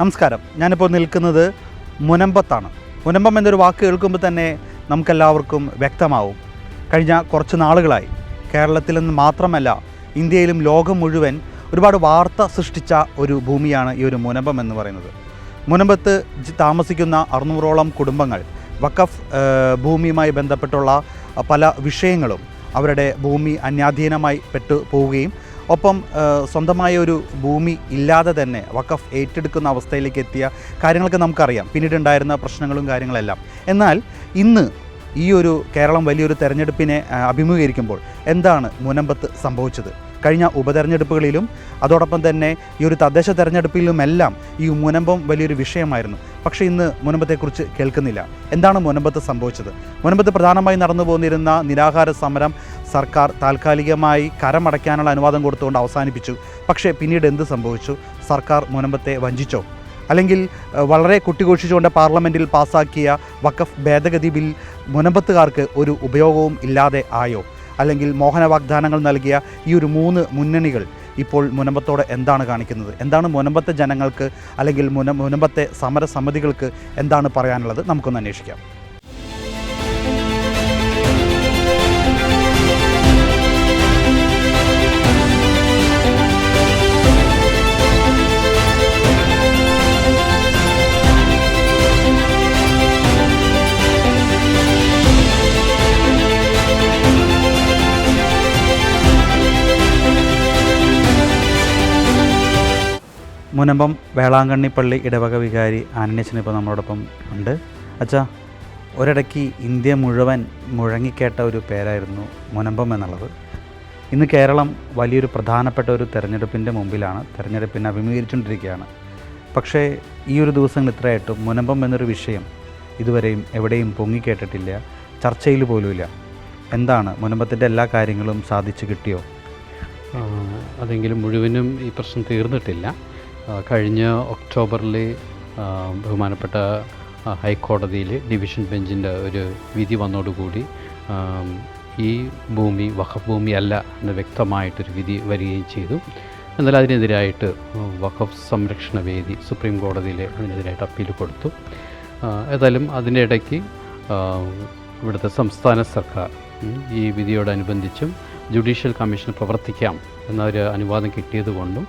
നമസ്കാരം. ഞാനിപ്പോൾ നിൽക്കുന്നത് മുനമ്പത്താണ്. മുനമ്പം എന്നൊരു വാക്ക് കേൾക്കുമ്പോൾ തന്നെ നമുക്കെല്ലാവർക്കും വ്യക്തമാവും. കഴിഞ്ഞ കുറച്ച് നാളുകളായി കേരളത്തിൽ നിന്ന് മാത്രമല്ല ഇന്ത്യയിലും ലോകം മുഴുവൻ ഒരുപാട് വാർത്ത സൃഷ്ടിച്ച ഒരു ഭൂമിയാണ് ഈ ഒരു മുനമ്പം എന്ന് പറയുന്നത്. മുനമ്പത്ത് താമസിക്കുന്ന 600ഓളം കുടുംബങ്ങൾ വഖഫ് ഭൂമിയുമായി ബന്ധപ്പെട്ടുള്ള പല വിഷയങ്ങളും അവരുടെ ഭൂമി അന്യാധീനമായി പോവുകയും ഒപ്പം സ്വന്തമായ ഒരു ഭൂമി ഇല്ലാതെ തന്നെ വഖഫ് ഏറ്റെടുക്കുന്ന അവസ്ഥയിലേക്ക് എത്തിയ കാര്യങ്ങളൊക്കെ നമുക്കറിയാം, പിന്നീടുണ്ടായിരുന്ന പ്രശ്നങ്ങളും കാര്യങ്ങളെല്ലാം. എന്നാൽ ഇന്ന് ഈ ഒരു കേരളം വലിയൊരു തെരഞ്ഞെടുപ്പിനെ അഭിമുഖീകരിക്കുമ്പോൾ എന്താണ് മുനമ്പത്ത് സംഭവിച്ചത്? കഴിഞ്ഞ ഉപതെരഞ്ഞെടുപ്പുകളിലും അതോടൊപ്പം തന്നെ ഈ ഒരു തദ്ദേശ തെരഞ്ഞെടുപ്പിലുമെല്ലാം ഈ മുനമ്പം വലിയൊരു വിഷയമായിരുന്നു. പക്ഷേ ഇന്ന് മുനമ്പത്തെക്കുറിച്ച് കേൾക്കുന്നില്ല. എന്താണ് മുനമ്പത്ത് സംഭവിച്ചത്? മുനമ്പത്ത് പ്രധാനമായി നടന്നു പോന്നിരുന്ന നിരാഹാര സമരം സർക്കാർ താൽക്കാലികമായി കരമടയ്ക്കാനുള്ള അനുവാദം കൊടുത്തുകൊണ്ട് അവസാനിപ്പിച്ചു. പക്ഷേ പിന്നീട് എന്ത് സംഭവിച്ചു? സർക്കാർ മുനമ്പത്തെ വഞ്ചിച്ചോ? അല്ലെങ്കിൽ വളരെ കുട്ടിഘോഷിച്ചുകൊണ്ട് പാർലമെൻറ്റിൽ പാസ്സാക്കിയ വഖഫ് ഭേദഗതി ബിൽ മുനമ്പത്തുകാർക്ക് ഒരു ഉപയോഗവും ഇല്ലാതെ ആയോ? അല്ലെങ്കിൽ മോഹന വാഗ്ദാനങ്ങൾ നൽകിയ ഈ ഒരു 3 മുന്നണികൾ ഇപ്പോൾ മുനമ്പത്തോടെ എന്താണ് കാണിക്കുന്നത്? എന്താണ് മുനമ്പത്തെ ജനങ്ങൾക്ക് അല്ലെങ്കിൽ മുനമ്പത്തെ സമരസമിതികൾക്ക് എന്താണ് പറയാനുള്ളത്? നമുക്കൊന്ന് അന്വേഷിക്കാം. മുനമ്പം വേളാങ്കണ്ണി പള്ളി ഇടവക വികാരി ആനന്യച്ചൻ ഇപ്പോൾ നമ്മളോടൊപ്പം ഉണ്ട്. അച്ഛാ, ഒരിടയ്ക്ക് ഇന്ത്യ മുഴുവൻ മുഴങ്ങിക്കേട്ട ഒരു പേരായിരുന്നു മുനമ്പം എന്നുള്ളത്. ഇന്ന് കേരളം വലിയൊരു പ്രധാനപ്പെട്ട ഒരു തെരഞ്ഞെടുപ്പിൻ്റെ മുമ്പിലാണ്, തെരഞ്ഞെടുപ്പിനെ അഭിമുഖീകരിച്ചുകൊണ്ടിരിക്കുകയാണ്. പക്ഷേ ഈ ഒരു ദിവസങ്ങൾ ഇത്രയായിട്ടും മുനമ്പം എന്നൊരു വിഷയം ഇതുവരെയും എവിടെയും പൊങ്ങിക്കേട്ടിട്ടില്ല, ചർച്ചയിൽ പോലുമില്ല. എന്താണ്, മുനമ്പത്തിൻ്റെ എല്ലാ കാര്യങ്ങളും സാധിച്ചു കിട്ടിയോ? അതെങ്കിലും മുഴുവനും ഈ പ്രശ്നം തീർന്നിട്ടില്ല. കഴിഞ്ഞ ഒക്ടോബറിൽ ബഹുമാനപ്പെട്ട ഹൈക്കോടതിയിൽ ഡിവിഷൻ ബെഞ്ചിൻ്റെ ഒരു വിധി വന്നതോടുകൂടി ഈ ഭൂമി വഖഫ് ഭൂമിയല്ല എന്ന് വ്യക്തമായിട്ടൊരു വിധി വരികയും ചെയ്തു. എന്നാൽ അതിനെതിരായിട്ട് വഖഫ് സംരക്ഷണ വേദി സുപ്രീം കോടതിയിൽ അതിനെതിരായിട്ട് അപ്പീൽ കൊടുത്തു. ഏതായാലും അതിൻ്റെ ഇടയ്ക്ക് ഇവിടുത്തെ സംസ്ഥാന സർക്കാർ ഈ വിധിയോടനുബന്ധിച്ചും ജുഡീഷ്യൽ കമ്മീഷൻ പ്രവർത്തിക്കാം എന്നൊരു അനുവാദം കിട്ടിയതുകൊണ്ടും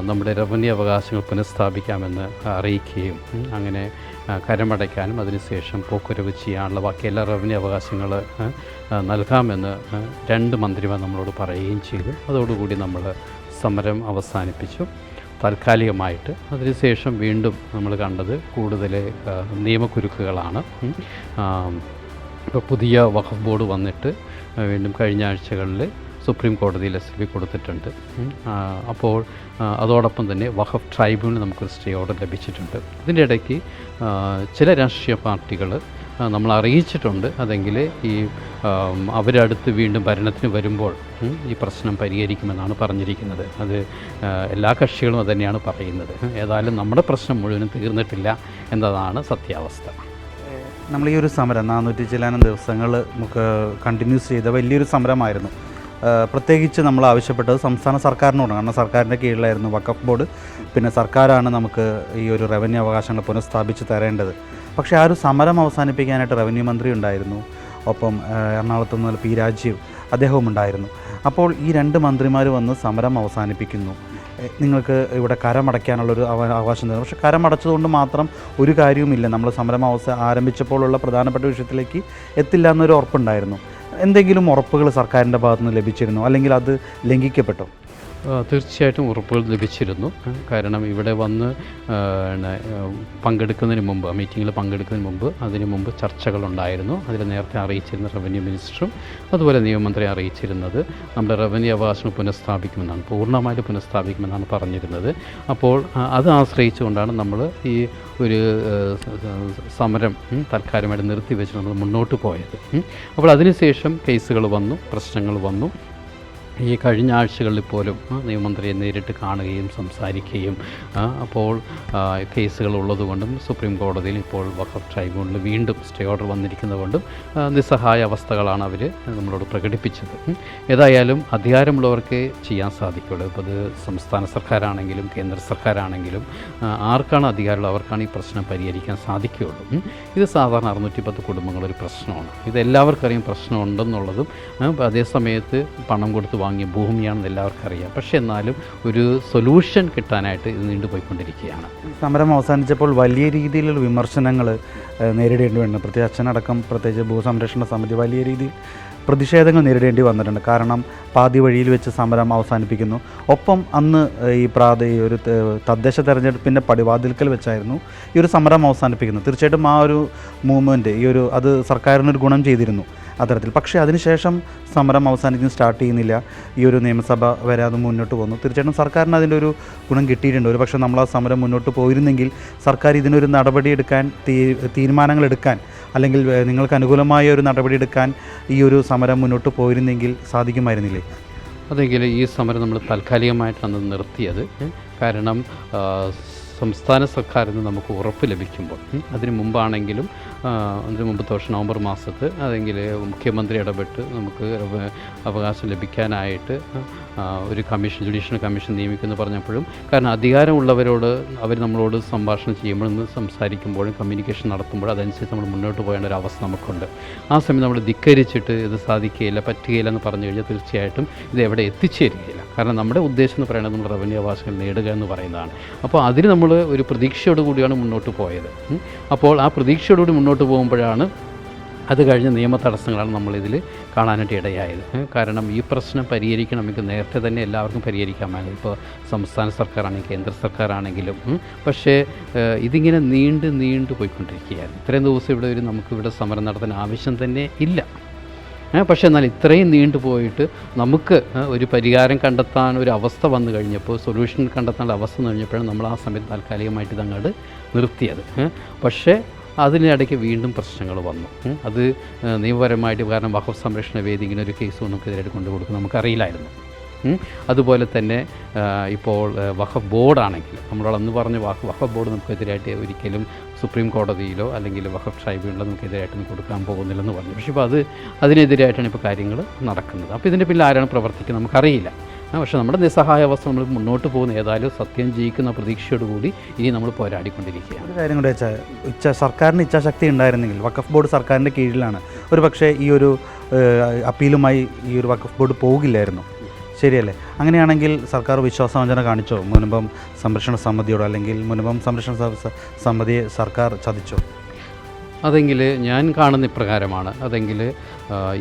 നമ്മുടെ റവന്യൂ അവകാശങ്ങൾ പുനഃസ്ഥാപിക്കാമെന്ന് അറിയിക്കുകയും അങ്ങനെ കരമടയ്ക്കാനും അതിനുശേഷം പോക്കുവരവ് ചെയ്യാനുള്ള ബാക്കി എല്ലാ റവന്യൂ അവകാശങ്ങൾ നൽകാമെന്ന് 2 മന്ത്രിമാർ നമ്മളോട് പറയുകയും ചെയ്തു. അതോടുകൂടി നമ്മൾ സമരം അവസാനിപ്പിച്ചു താൽക്കാലികമായിട്ട്. അതിനുശേഷം വീണ്ടും നമ്മൾ കണ്ടത് കൂടുതൽ നിയമക്കുരുക്കുകളാണ്. ഇപ്പോൾ പുതിയ വഖഫ് ബോർഡ് വന്നിട്ട് വീണ്ടും കഴിഞ്ഞ ആഴ്ചകളിൽ സുപ്രീം കോടതിയിൽ SLV കൊടുത്തിട്ടുണ്ട്. അപ്പോൾ അതോടൊപ്പം തന്നെ വഖഫ് ട്രൈബ്യൂണൽ നമുക്കൊരു സ്റ്റേ ഓർഡർ ലഭിച്ചിട്ടുണ്ട്. ഇതിൻ്റെ ഇടയ്ക്ക് ചില രാഷ്ട്രീയ പാർട്ടികൾ നമ്മൾ അറിയിച്ചിട്ടുണ്ട്, അതെങ്കിൽ ഈ അവരടുത്ത് വീണ്ടും ഭരണത്തിന് വരുമ്പോൾ ഈ പ്രശ്നം പരിഹരിക്കുമെന്നാണ് പറഞ്ഞിരിക്കുന്നത്. അത് എല്ലാ കക്ഷികളും അതുതന്നെയാണ് പറയുന്നത്. ഏതായാലും നമ്മുടെ പ്രശ്നം മുഴുവനും തീർന്നിട്ടില്ല എന്നതാണ് സത്യാവസ്ഥ. നമ്മൾ ഈ ഒരു സമരം 400 ചില്ലാനം ദിവസങ്ങൾ നമുക്ക് കണ്ടിന്യൂസ് ചെയ്ത വലിയൊരു സമരമായിരുന്നു. പ്രത്യേകിച്ച് നമ്മൾ ആവശ്യപ്പെട്ടത് സംസ്ഥാന സർക്കാരിനോടാണ്. കാരണം സർക്കാരിൻ്റെ കീഴിലായിരുന്നു വഖഫ് ബോർഡ്, പിന്നെ സർക്കാരാണ് നമുക്ക് ഈ ഒരു റവന്യൂ അവകാശങ്ങൾ പുനഃസ്ഥാപിച്ച് തരേണ്ടത്. പക്ഷേ ആ ഒരു സമരം അവസാനിപ്പിക്കാനായിട്ട് റവന്യൂ മന്ത്രി ഉണ്ടായിരുന്നു, ഒപ്പം എറണാകുളത്ത് നിന്ന് P. രാജീവ് അദ്ദേഹവും ഉണ്ടായിരുന്നു. അപ്പോൾ ഈ 2 മന്ത്രിമാർ വന്ന് സമരം അവസാനിപ്പിക്കുന്നു. നിങ്ങൾക്ക് ഇവിടെ കരമടയ്ക്കാനുള്ളൊരു അവകാശം തരുന്നു. പക്ഷേ കരമടച്ചതുകൊണ്ട് മാത്രം ഒരു കാര്യവുമില്ല. നമ്മൾ സമരം ആരംഭിച്ചപ്പോഴുള്ള പ്രധാനപ്പെട്ട വിഷയത്തിലേക്ക് എത്തില്ല എന്നൊരു ഉറപ്പുണ്ടായിരുന്നു. എന്തെങ്കിലും ഉറപ്പുകൾ സർക്കാരിൻ്റെ ഭാഗത്തുനിന്ന് ലഭിച്ചിരുന്നോ, അല്ലെങ്കിൽ അത് ലംഘിക്കപ്പെട്ടോ? തീർച്ചയായിട്ടും ഉറപ്പുകൾ ലഭിച്ചിരുന്നു. കാരണം ഇവിടെ വന്ന് പങ്കെടുക്കുന്നതിന് മുമ്പ്, മീറ്റിങ്ങിൽ പങ്കെടുക്കുന്നതിന് മുമ്പ് അതിനു മുമ്പ് ചർച്ചകളുണ്ടായിരുന്നു. അതിൽ നേരത്തെ അറിയിച്ചിരുന്ന റവന്യൂ മിനിസ്റ്ററും അതുപോലെ നിയമമന്ത്രി അറിയിച്ചിരുന്നത് നമ്മുടെ റവന്യൂ അവകാശങ്ങൾ പുനഃസ്ഥാപിക്കുമെന്നാണ്, പൂർണ്ണമായിട്ട് പുനഃസ്ഥാപിക്കുമെന്നാണ് പറഞ്ഞിരുന്നത്. അപ്പോൾ അത് ആശ്രയിച്ചുകൊണ്ടാണ് നമ്മൾ ഈ ഒരു സമരം തൽക്കാലമായിട്ട് നിർത്തിവെച്ച് നമ്മൾ മുന്നോട്ട് പോയത്. അപ്പോൾ അതിനുശേഷം കേസുകൾ വന്നു, പ്രശ്നങ്ങൾ വന്നു. ഈ കഴിഞ്ഞ ആഴ്ചകളിൽ പോലും നിയമമന്ത്രിയെ നേരിട്ട് കാണുകയും സംസാരിക്കുകയും അപ്പോൾ കേസുകൾ ഉള്ളതുകൊണ്ടും സുപ്രീം കോടതിയിൽ ഇപ്പോൾ വഖഫ് ട്രൈബ്യൂണലിൽ വീണ്ടും സ്റ്റേ ഓർഡർ വന്നിരിക്കുന്നതുകൊണ്ടും നിസ്സഹായ അവസ്ഥകളാണ് അവർ നമ്മളോട് പ്രകടിപ്പിച്ചത്. ഏതായാലും അധികാരമുള്ളവർക്ക് ചെയ്യാൻ സാധിക്കുള്ളൂ. ഇപ്പോൾ അത് സംസ്ഥാന സർക്കാരാണെങ്കിലും കേന്ദ്ര സർക്കാരാണെങ്കിലും ആർക്കാണ് അധികാരമുള്ളത് അവർക്കാണ് ഈ പ്രശ്നം പരിഹരിക്കാൻ സാധിക്കുകയുള്ളൂ. ഇത് സാധാരണ 610 കുടുംബങ്ങളൊരു പ്രശ്നമാണ്. ഇതെല്ലാവർക്കും അറിയാം പ്രശ്നമുണ്ടെന്നുള്ളതും അതേ സമയത്ത് പണം കൊടുത്ത് വാങ്ങിയ ഭൂമിയാണെന്ന് എല്ലാവർക്കും അറിയാം. പക്ഷേ എന്നാലും ഒരു സൊല്യൂഷൻ കിട്ടാനായിട്ട് ഇത് നീണ്ടുപോയിക്കൊണ്ടിരിക്കുകയാണ്. സമരം അവസാനിച്ചപ്പോൾ വലിയ രീതിയിലുള്ള വിമർശനങ്ങൾ നേരിടേണ്ടി വന്നു. പ്രത്യേകിച്ച് അച്ഛനടക്കം പ്രത്യേകിച്ച് ഭൂസംരക്ഷണ സമിതി വലിയ രീതിയിൽ പ്രതിഷേധങ്ങൾ നേരിടേണ്ടി വന്നിട്ടുണ്ട്. കാരണം പാതി വഴിയിൽ വെച്ച് സമരം അവസാനിപ്പിക്കുന്നു. ഒപ്പം അന്ന് ഈ ഒരു തദ്ദേശ തെരഞ്ഞെടുപ്പിൻ്റെ പടിവാതിൽക്കൽ വെച്ചായിരുന്നു ഈ ഒരു സമരം അവസാനിപ്പിക്കുന്നത്. തീർച്ചയായിട്ടും ആ ഒരു മൂവ്മെൻറ്റ് അത് സർക്കാരിനൊരു ഗുണം ചെയ്തിരുന്നു അത്തരത്തിൽ. പക്ഷേ അതിനുശേഷം സമരം അവസാനിക്കുന്ന സ്റ്റാർട്ട് ചെയ്യുന്നില്ല. ഈ ഒരു നിയമസഭ വരെ അത് മുന്നോട്ട് പോകുന്നു. തീർച്ചയായിട്ടും സർക്കാരിന് അതിൻ്റെ ഒരു ഗുണം കിട്ടിയിട്ടുണ്ട്. ഒരു പക്ഷേ നമ്മൾ ആ സമരം മുന്നോട്ട് പോയിരുന്നെങ്കിൽ സർക്കാർ ഇതിനൊരു നടപടിയെടുക്കാൻ തീരുമാനങ്ങൾ എടുക്കാൻ അല്ലെങ്കിൽ നിങ്ങൾക്ക് അനുകൂലമായ ഒരു നടപടിയെടുക്കാൻ ഈ ഒരു സമരം മുന്നോട്ട് പോയിരുന്നെങ്കിൽ സാധിക്കുമായിരുന്നില്ലേ? അതെങ്കിൽ ഈ സമരം നമ്മൾ താൽക്കാലികമായിട്ടാണ് നിർത്തിയത്. കാരണം സംസ്ഥാന സർക്കാരിൽ നിന്ന് നമുക്ക് ഉറപ്പ് ലഭിക്കുമ്പോൾ അതിന് മുമ്പാണെങ്കിലും അതിന് മുമ്പത്തെ വർഷം നവംബർ മാസത്ത് അതെങ്കിൽ മുഖ്യമന്ത്രി ഇടപെട്ട് നമുക്ക് അവകാശം ലഭിക്കാനായിട്ട് ഒരു കമ്മീഷൻ ജുഡീഷ്യൽ കമ്മീഷൻ നിയമിക്കുമെന്ന് പറഞ്ഞപ്പോഴും കാരണം അധികാരമുള്ളവരോട് അവർ നമ്മളോട് സംഭാഷണം ചെയ്യുമ്പോഴൊന്ന് സംസാരിക്കുമ്പോഴും കമ്മ്യൂണിക്കേഷൻ നടത്തുമ്പോഴും അതനുസരിച്ച് നമ്മൾ മുന്നോട്ട് പോകേണ്ട ഒരു അവസ്ഥ നമുക്കുണ്ട്. ആ സമയം നമ്മൾ ധിക്കരിച്ചിട്ട് ഇത് സാധിക്കുകയില്ല പറ്റുകയില്ല എന്ന് പറഞ്ഞു കഴിഞ്ഞാൽ തീർച്ചയായിട്ടും ഇത് എവിടെ എത്തിച്ചേരുകയില്ല. കാരണം നമ്മുടെ ഉദ്ദേശം എന്ന് പറയുന്നത് നമ്മൾ റവന്യൂ അവകാശങ്ങൾ നേടുക എന്ന് പറയുന്നതാണ്. അപ്പോൾ അതിന് നമ്മൾ ഒരു പ്രതീക്ഷയോട് കൂടിയാണ് മുന്നോട്ട് പോയത്. അപ്പോൾ ആ പ്രതീക്ഷയോടുകൂടി മുന്നോട്ട് പോകുമ്പോഴാണ് അത് കഴിഞ്ഞ നിയമ തടസ്സങ്ങളാണ് നമ്മളിതിൽ കാണാനായിട്ട് ഇടയായത്. കാരണം ഈ പ്രശ്നം പരിഹരിക്കണമെങ്കിൽ നേരത്തെ തന്നെ എല്ലാവർക്കും പരിഹരിക്കാമായിരുന്നു. ഇപ്പോൾ സംസ്ഥാന സർക്കാരാണെങ്കിലും കേന്ദ്ര സർക്കാരാണെങ്കിലും. പക്ഷേ ഇതിങ്ങനെ നീണ്ടു പോയിക്കൊണ്ടിരിക്കുകയായിരുന്നു. ഇത്രയും ദിവസം നമുക്കിവിടെ സമരം നടത്താൻ ആവശ്യം തന്നെ ഇല്ല. പക്ഷേ എന്നാൽ ഇത്രയും നീണ്ടുപോയിട്ട് നമുക്ക് ഒരു പരിഹാരം കണ്ടെത്താൻ ഒരു അവസ്ഥ വന്നു കഴിഞ്ഞപ്പോൾ സൊല്യൂഷൻ കണ്ടെത്താനുള്ള അവസ്ഥ വന്നു കഴിഞ്ഞപ്പോഴാണ് നമ്മൾ ആ സമയത്ത് താൽക്കാലികമായിട്ട് ഇതങ്ങോട്ട് നിർത്തിയത്. പക്ഷേ അതിനിടയ്ക്ക് വീണ്ടും പ്രശ്നങ്ങൾ വന്നു. അത് നിയമപരമായിട്ട് കാരണം വഖഫ് സംരക്ഷണ വേദി ഇങ്ങനെ ഒരു കേസ് നമുക്കെതിരായിട്ട് കൊണ്ടുകൊടുക്കും നമുക്കറിയില്ലായിരുന്നു. അതുപോലെ തന്നെ ഇപ്പോൾ വഖഫ് ബോർഡാണെങ്കിൽ നമ്മളോട് അന്ന് പറഞ്ഞ വഖഫ് ബോർഡ് നമുക്കെതിരായിട്ട് ഒരിക്കലും സുപ്രീം കോടതിയിലോ അല്ലെങ്കിൽ വഖഫ് ട്രൈബ്യൂണലോ നമുക്കെതിരായിട്ട് കൊടുക്കാൻ പോകുന്നില്ലെന്ന് പറഞ്ഞു. പക്ഷേ ഇപ്പോൾ അതിനെതിരായിട്ടാണ് ഇപ്പോൾ കാര്യങ്ങൾ നടക്കുന്നത്. അപ്പോൾ ഇതിൻ്റെ പിന്നിൽ ആരാണ് പ്രവർത്തിക്കുന്നത് നമുക്കറിയില്ല. പക്ഷേ നമ്മുടെ നിസ്സഹായ അവസ്ഥ നമ്മൾ മുന്നോട്ട് പോകുന്ന ഏതായാലും സത്യം ജയിക്കുന്ന പ്രതീക്ഷയോടുകൂടി ഇനി നമ്മൾ പോരാടിക്കൊണ്ടിരിക്കുകയാണ്. ഒരു കാര്യം കൂടെ വെച്ചാൽ സർക്കാരിന് ഇച്ഛാശക്തി ഉണ്ടായിരുന്നെങ്കിൽ വഖഫ് ബോർഡ് സർക്കാരിൻ്റെ കീഴിലാണ്. ഒരു പക്ഷേ ഈ ഒരു അപ്പീലുമായി ഈ ഒരു വഖഫ് ബോർഡ് പോകില്ലായിരുന്നു. ശരിയല്ലേ? അങ്ങനെയാണെങ്കിൽ സർക്കാർ വിശ്വാസവഞ്ചന കാണിച്ചോ മുനമ്പം സംരക്ഷണ സമിതിയോട്, അല്ലെങ്കിൽ മുനമ്പം സംരക്ഷണ സമിതിയെ സർക്കാർ ചതിച്ചോ? അതെങ്കിൽ ഞാൻ കാണുന്ന ഇപ്രകാരമാണ്. അതെങ്കിൽ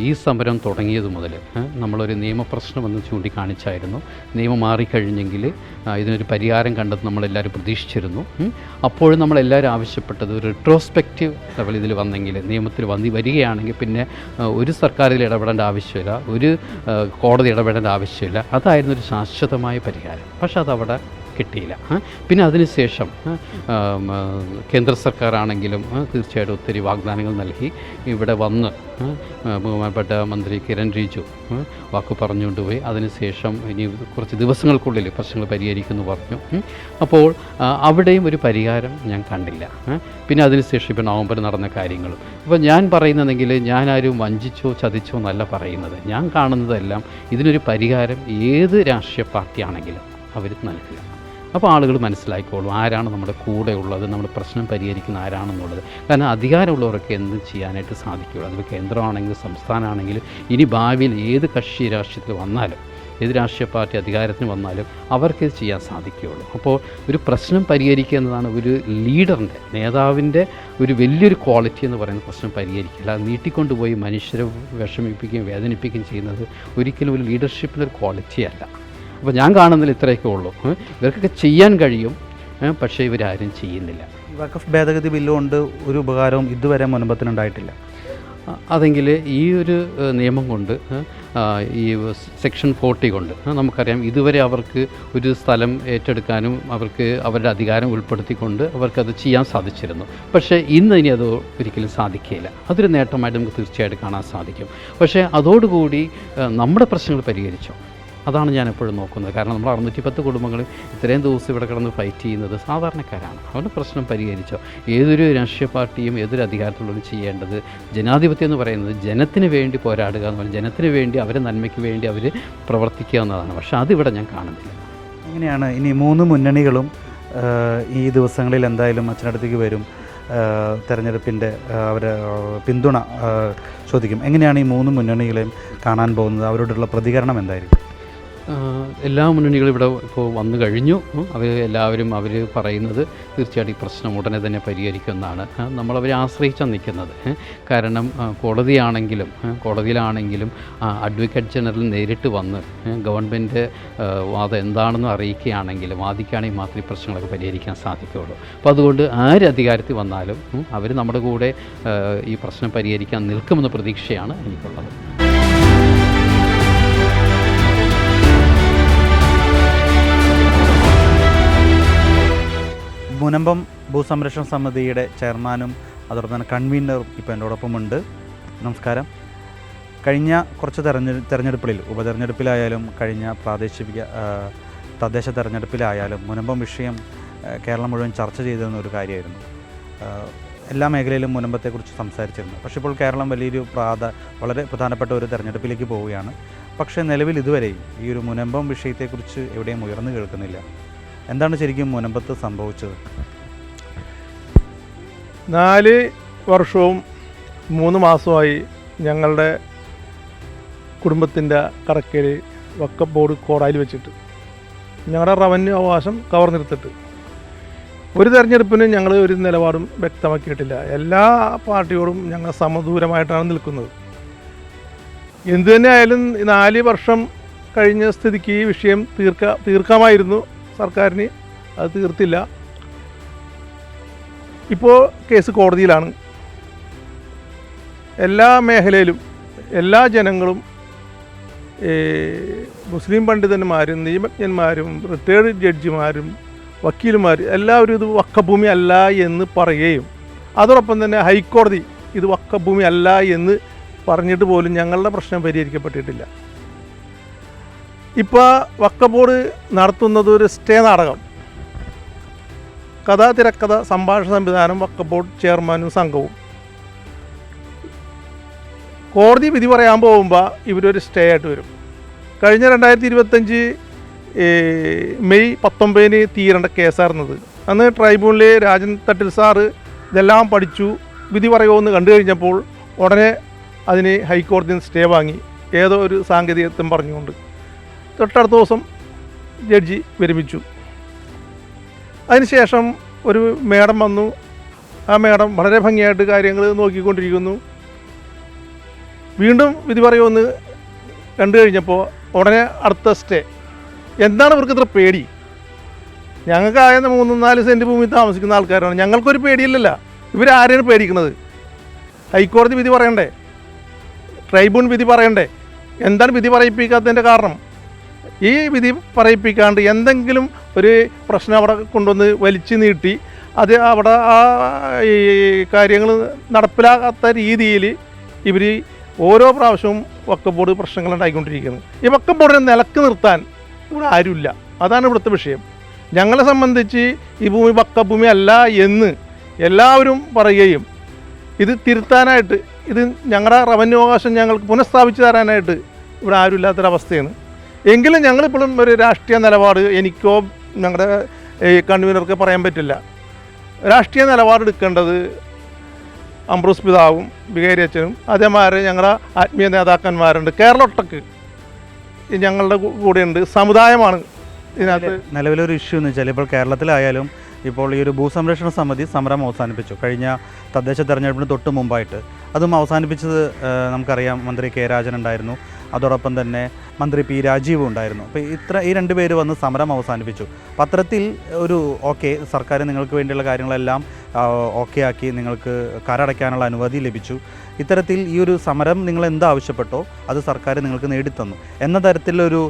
ഈ സമരം തുടങ്ങിയത് മുതൽ നമ്മളൊരു നിയമപ്രശ്നം എന്ന് ചൂണ്ടിക്കാണിച്ചായിരുന്നു. നിയമം മാറിക്കഴിഞ്ഞെങ്കിൽ ഇതിനൊരു പരിഹാരം കണ്ടെന്ന് നമ്മളെല്ലാവരും പ്രതീക്ഷിച്ചിരുന്നു. അപ്പോഴും നമ്മളെല്ലാവരും ആവശ്യപ്പെട്ടത് ഒരു റിട്രോസ്പെക്റ്റീവ് ലെവൽ ഇതിൽ വന്നെങ്കിൽ നിയമത്തിൽ വരികയാണെങ്കിൽ പിന്നെ ഒരു സർക്കാർ ഇതിൽ ഇടപെടേണ്ട ആവശ്യമില്ല, ഒരു കോടതി ഇടപെടേണ്ട ആവശ്യമില്ല. അതായിരുന്നു ഒരു ശാശ്വതമായ പരിഹാരം. പക്ഷെ അതവിടെ കിട്ടിയില്ല. പിന്നെ അതിനുശേഷം കേന്ദ്ര സർക്കാരാണെങ്കിലും തീർച്ചയായിട്ടും ഒത്തിരി വാഗ്ദാനങ്ങൾ നൽകി ഇവിടെ വന്ന് ബഹുമാനപ്പെട്ട മന്ത്രി കിരൺ റിജിജു വാക്ക് പറഞ്ഞുകൊണ്ടുപോയി. അതിനുശേഷം ഇനി കുറച്ച് ദിവസങ്ങൾക്കുള്ളിൽ പ്രശ്നങ്ങൾ പരിഹരിക്കുമെന്ന് പറഞ്ഞു. അപ്പോൾ അവിടെയും ഒരു പരിഹാരം ഞാൻ കണ്ടില്ല. പിന്നെ അതിനുശേഷം ഇപ്പോൾ നവംബർ നടന്ന കാര്യങ്ങളും ഇപ്പോൾ ഞാൻ പറയുന്നതെങ്കിൽ ഞാനാരും വഞ്ചിച്ചോ ചതിച്ചോ എന്നല്ല പറയുന്നത്. ഞാൻ കാണുന്നതെല്ലാം ഇതിനൊരു പരിഹാരം ഏത് രാഷ്ട്രീയ പാർട്ടിയാണെങ്കിലും അവർ നൽകുക. അപ്പോൾ ആളുകൾ മനസ്സിലാക്കിക്കോളും ആരാണ് നമ്മുടെ കൂടെ ഉള്ളത്, നമ്മുടെ പ്രശ്നം പരിഹരിക്കുന്ന ആരാണെന്നുള്ളത്. കാരണം അധികാരമുള്ളവർക്ക് എന്തും ചെയ്യാനായിട്ട് സാധിക്കുകയുള്ളൂ. അതിപ്പോൾ കേന്ദ്രമാണെങ്കിലും സംസ്ഥാനമാണെങ്കിലും ഇനി ഭാവിയിൽ ഏത് കക്ഷി രാഷ്ട്രീയത്തിൽ വന്നാലും ഏത് രാഷ്ട്രീയ പാർട്ടി അധികാരത്തിന് വന്നാലും അവർക്കിത് ചെയ്യാൻ സാധിക്കുകയുള്ളൂ. അപ്പോൾ ഒരു പ്രശ്നം പരിഹരിക്കുക എന്നതാണ് ഒരു ലീഡറിൻ്റെ നേതാവിൻ്റെ ഒരു വലിയൊരു ക്വാളിറ്റി എന്ന് പറയുന്നത്. പ്രശ്നം പരിഹരിക്കില്ല, അത് നീട്ടിക്കൊണ്ടുപോയി മനുഷ്യരെ വിഷമിപ്പിക്കുകയും വേദനിപ്പിക്കുകയും ചെയ്യുന്നത് ഒരിക്കലും ഒരു ലീഡർഷിപ്പിൻ്റെ ഒരു ക്വാളിറ്റിയല്ല. അപ്പോൾ ഞാൻ കാണുന്നതിൽ ഇത്രയൊക്കെ ഉള്ളൂ. ഇവർക്കൊക്കെ ചെയ്യാൻ കഴിയും, പക്ഷേ ഇവരാരും ചെയ്യുന്നില്ല. വഖഫ് ഭേദഗതി ബില്ലുകൊണ്ട് ഒരു ഉപകാരവും ഇതുവരെ മുനമ്പത്തിനുണ്ടായിട്ടില്ല. അതെങ്കിൽ ഈ ഒരു നിയമം കൊണ്ട് ഈ സെക്ഷൻ 40 കൊണ്ട് നമുക്കറിയാം ഇതുവരെ അവർക്ക് ഒരു സ്ഥലം ഏറ്റെടുക്കാനും അവർക്ക് അവരുടെ അധികാരം ഉൾപ്പെടുത്തിക്കൊണ്ട് അവർക്കത് ചെയ്യാൻ സാധിച്ചിരുന്നു. പക്ഷേ ഇനി അത് ഒരിക്കലും സാധിക്കുകയില്ല. അതൊരു നേട്ടമായിട്ട് നമുക്ക് തീർച്ചയായിട്ടും കാണാൻ സാധിക്കും. പക്ഷേ അതോടുകൂടി നമ്മുടെ പ്രശ്നങ്ങൾ പരിഹരിച്ചോ? അതാണ് ഞാൻ എപ്പോഴും നോക്കുന്നത്. കാരണം നമ്മൾ 610 കുടുംബങ്ങൾ ഇത്രയും ദിവസം ഇവിടെ കിടന്ന് ഫൈറ്റ് ചെയ്യുന്നത് സാധാരണക്കാരാണ്. അവരുടെ പ്രശ്നം പരിഹരിച്ചോ. ഏതൊരു രാഷ്ട്രീയ പാർട്ടിയും ഏതൊരു അധികാരത്തിലുള്ളവരും ചെയ്യേണ്ടത് ജനാധിപത്യം എന്ന് പറയുന്നത് ജനത്തിന് വേണ്ടി പോരാടുക എന്ന് പറഞ്ഞാൽ ജനത്തിന് വേണ്ടി അവരെ നന്മയ്ക്ക് വേണ്ടി അവർ പ്രവർത്തിക്കുക എന്നതാണ്. പക്ഷേ അതിവിടെ ഞാൻ കാണുന്നില്ല. എങ്ങനെയാണ് ഇനി 3 മുന്നണികളും ഈ ദിവസങ്ങളിൽ എന്തായാലും അച്ഛനടുത്തേക്ക് വരും, തെരഞ്ഞെടുപ്പിൻ്റെ അവരെ പിന്തുണ ചോദിക്കും. എങ്ങനെയാണ് ഈ 3 മുന്നണികളെയും കാണാൻ പോകുന്നത്? അവരോടുള്ള പ്രതികരണം എന്തായിരിക്കും? എല്ലാ മുന്നണികളും ഇവിടെ ഇപ്പോൾ വന്നു കഴിഞ്ഞു. എല്ലാവരും പറയുന്നത് തീർച്ചയായിട്ടും ഈ പ്രശ്നം ഉടനെ തന്നെ പരിഹരിക്കുമെന്നാണ്. നമ്മളവരെ ആശ്രയിച്ചാണ് നിൽക്കുന്നത്. കാരണം കോടതിയിലാണെങ്കിലും അഡ്വക്കേറ്റ് ജനറൽ നേരിട്ട് വന്ന് ഗവൺമെൻറ് വാദം എന്താണെന്ന് അറിയിക്കുകയാണെങ്കിലും വാദിക്കുകയാണെങ്കിൽ മാത്രമേ ഈ പ്രശ്നങ്ങളൊക്കെ പരിഹരിക്കാൻ സാധിക്കുകയുള്ളൂ. അപ്പോൾ അതുകൊണ്ട് ആര് അധികാരത്തിൽ വന്നാലും അവർ നമ്മുടെ കൂടെ ഈ പ്രശ്നം പരിഹരിക്കാൻ നിൽക്കുമെന്ന പ്രതീക്ഷയാണ് എനിക്കുള്ളത്. മുനമ്പം ഭൂസംരക്ഷണ സമിതിയുടെ ചെയർമാനും അതോടൊപ്പം തന്നെ കൺവീനറും ഇപ്പോൾ എന്നോടൊപ്പമുണ്ട്. നമസ്കാരം. കഴിഞ്ഞ കുറച്ച് തെരഞ്ഞെടുപ്പുകളിൽ ഉപതെരഞ്ഞെടുപ്പിലായാലും കഴിഞ്ഞ തദ്ദേശ തെരഞ്ഞെടുപ്പിലായാലും മുനമ്പം വിഷയം കേരളം മുഴുവൻ ചർച്ച ചെയ്തിരുന്ന ഒരു കാര്യമായിരുന്നു. എല്ലാ മേഖലയിലും മുനമ്പത്തെക്കുറിച്ച് സംസാരിച്ചിരുന്നു. പക്ഷേ ഇപ്പോൾ കേരളം വളരെ പ്രധാനപ്പെട്ട ഒരു തെരഞ്ഞെടുപ്പിലേക്ക് പോവുകയാണ്. പക്ഷേ നിലവിൽ ഇതുവരെയും ഈ ഒരു മുനമ്പം വിഷയത്തെക്കുറിച്ച് എവിടെയും ഉയർന്നു കേൾക്കുന്നില്ല. എന്താണ് ശരിക്കും മുനമ്പത്ത് സംഭവിച്ചത്? 4 വർഷവും 3 മാസമായി ഞങ്ങളുടെ കുടുംബത്തിൻ്റെ കടക്കയിൽ വക്കം ബോർഡ് കോടായിൽ വെച്ചിട്ട് ഞങ്ങളുടെ റവന്യൂ അവകാശം കവർന്നെടുത്തിട്ട് ഒരു തെരഞ്ഞെടുപ്പിനും ഞങ്ങൾ ഒരു നിലപാടും വ്യക്തമാക്കിയിട്ടില്ല. എല്ലാ പാർട്ടിയോടും ഞങ്ങൾ സമദൂരമായിട്ടാണ് നിൽക്കുന്നത്. എന്തു തന്നെ ആയാലും 4 വർഷം കഴിഞ്ഞ സ്ഥിതിക്ക് ഈ വിഷയം തീർക്കാമായിരുന്നു സർക്കാരിന്. അത് തീർത്തില്ല. ഇപ്പോൾ കേസ് കോടതിയിലാണ്. എല്ലാ മേഖലയിലും എല്ലാ ജനങ്ങളും മുസ്ലിം പണ്ഡിതന്മാരും നിയമജ്ഞന്മാരും റിട്ടയേർഡ് ജഡ്ജിമാരും വക്കീലുമാരും എല്ലാവരും ഇത് വക്കഭൂമി അല്ല എന്ന് പറയുകയും അതോടൊപ്പം തന്നെ ഹൈക്കോടതി ഇത് വക്കഭൂമി അല്ല എന്ന് പറഞ്ഞിട്ട് പോലും ഞങ്ങളുടെ പ്രശ്നം പരിഹരിക്കപ്പെട്ടിട്ടില്ല. ഇപ്പോൾ വക്കം ബോർഡ് നടത്തുന്നത് ഒരു സ്റ്റേ നാടകം. കഥ, തിരക്കഥ, സംഭാഷണ സംവിധാനം വക്കം ബോർഡ് ചെയർമാനും സംഘവും. കോടതി വിധി പറയാൻ പോകുമ്പോൾ ഇവരൊരു സ്റ്റേ ആയിട്ട് വരും. കഴിഞ്ഞ 2025 മെയ് 19 തീരേണ്ട കേസായിരുന്നത്. അന്ന് ട്രൈബ്യൂണലിൽ രാജൻ തട്ടിൽ സാറ് ഇതെല്ലാം പഠിച്ചു വിധി പറയുമെന്ന് കണ്ടു കഴിഞ്ഞപ്പോൾ ഉടനെ അതിന് ഹൈക്കോടതിയിൽ നിന്ന് സ്റ്റേ വാങ്ങി, ഏതോ ഒരു സാങ്കേതികത്വം പറഞ്ഞുകൊണ്ട്. തൊട്ടടുത്ത ദിവസം ജഡ്ജി വിരമിച്ചു. അതിനുശേഷം ഒരു മേഡം വന്നു. ആ മേഡം വളരെ ഭംഗിയായിട്ട് കാര്യങ്ങൾ നോക്കിക്കൊണ്ടിരിക്കുന്നു. വീണ്ടും വിധി പറയുമെന്ന് കണ്ടു കഴിഞ്ഞപ്പോൾ ഉടനെ അടുത്ത സ്റ്റേ. എന്താണ് ഇവർക്ക് ഇത്ര പേടി? ഞങ്ങൾക്കായ 3-4 സെൻറ്റ് ഭൂമി താമസിക്കുന്ന ആൾക്കാരാണ്. ഞങ്ങൾക്കൊരു പേടിയില്ലല്ലോ. ഇവരാരെയാണ് പേടിക്കുന്നത്? ഹൈക്കോടതി വിധി പറയണ്ടേ? ട്രൈബ്യൂണൽ വിധി പറയണ്ടേ? എന്താണ് വിധി പറയിപ്പിക്കാത്തതിൻ്റെ കാരണം? ഈ വിധി പറയിപ്പിക്കാണ്ട് എന്തെങ്കിലും ഒരു പ്രശ്നം അവിടെ കൊണ്ടുവന്ന് വലിച്ചു നീട്ടി അത് അവിടെ ഈ കാര്യങ്ങൾ നടപ്പിലാക്കാത്ത രീതിയിൽ ഇവർ ഓരോ പ്രാവശ്യവും വക്കം ബോർഡ് പ്രശ്നങ്ങൾ ഉണ്ടായിക്കൊണ്ടിരിക്കുന്നത്. ഈ വക്കം ബോർഡിനെ നിലക്ക് നിർത്താൻ ഇവിടെ ആരുമില്ല. അതാണ് ഇവിടുത്തെ വിഷയം. ഞങ്ങളെ സംബന്ധിച്ച് ഈ ഭൂമി വക്കഭൂമി അല്ല എന്ന് എല്ലാവരും പറയുകയും ഇത് തിരുത്താനായിട്ട് ഇത് ഞങ്ങളുടെ റവന്യൂ അവകാശം ഞങ്ങൾക്ക് പുനഃസ്ഥാപിച്ച് തരാനായിട്ട് ഇവിടെ ആരുമില്ലാത്തൊരവസ്ഥയാണ്. എങ്കിലും ഞങ്ങളിപ്പോഴും ഒരു രാഷ്ട്രീയ നിലപാട് എനിക്കോ ഞങ്ങളുടെ കൺവീനർക്ക് പറയാൻ പറ്റില്ല. രാഷ്ട്രീയ നിലപാടെടുക്കേണ്ടത് അംബ്രോസ് പിതാവും വികാരി അച്ഛനും അതേമാതിരി ഞങ്ങളുടെ ആത്മീയ നേതാക്കന്മാരുണ്ട്. കേരളൊട്ടക്ക് ഞങ്ങളുടെ കൂടെയുണ്ട്. സമുദായമാണ് ഇതിനകത്ത് നിലവിലൊരു ഇഷ്യൂ എന്ന് വെച്ചാൽ ഇപ്പോൾ കേരളത്തിലായാലും ഇപ്പോൾ ഈ ഒരു ഭൂസംരക്ഷണ സമിതി സമരം അവസാനിപ്പിച്ചു. കഴിഞ്ഞ തദ്ദേശ തെരഞ്ഞെടുപ്പിന് തൊട്ട് മുമ്പായിട്ട് അതും അവസാനിപ്പിച്ചത് നമുക്കറിയാം. മന്ത്രി കെ രാജൻ ഉണ്ടായിരുന്നു, അതോടൊപ്പം തന്നെ മന്ത്രി പി രാജീവ് ഉണ്ടായിരുന്നു. അപ്പോൾ ഈ 2 പേര് വന്ന് സമരം അവസാനിപ്പിച്ചു. പത്രത്തിൽ ഒരു സർക്കാർ നിങ്ങൾക്ക് വേണ്ടിയുള്ള കാര്യങ്ങളെല്ലാം ഓക്കെ ആക്കി നിങ്ങൾക്ക് കരടയ്ക്കാനുള്ള അനുമതി ലഭിച്ചു. ഇത്തരത്തിൽ ഈ ഒരു സമരം നിങ്ങൾ എന്താവശ്യപ്പെട്ടോ അത് സർക്കാർ നിങ്ങൾക്ക് നേടിത്തന്നു എന്ന തരത്തിലൊരു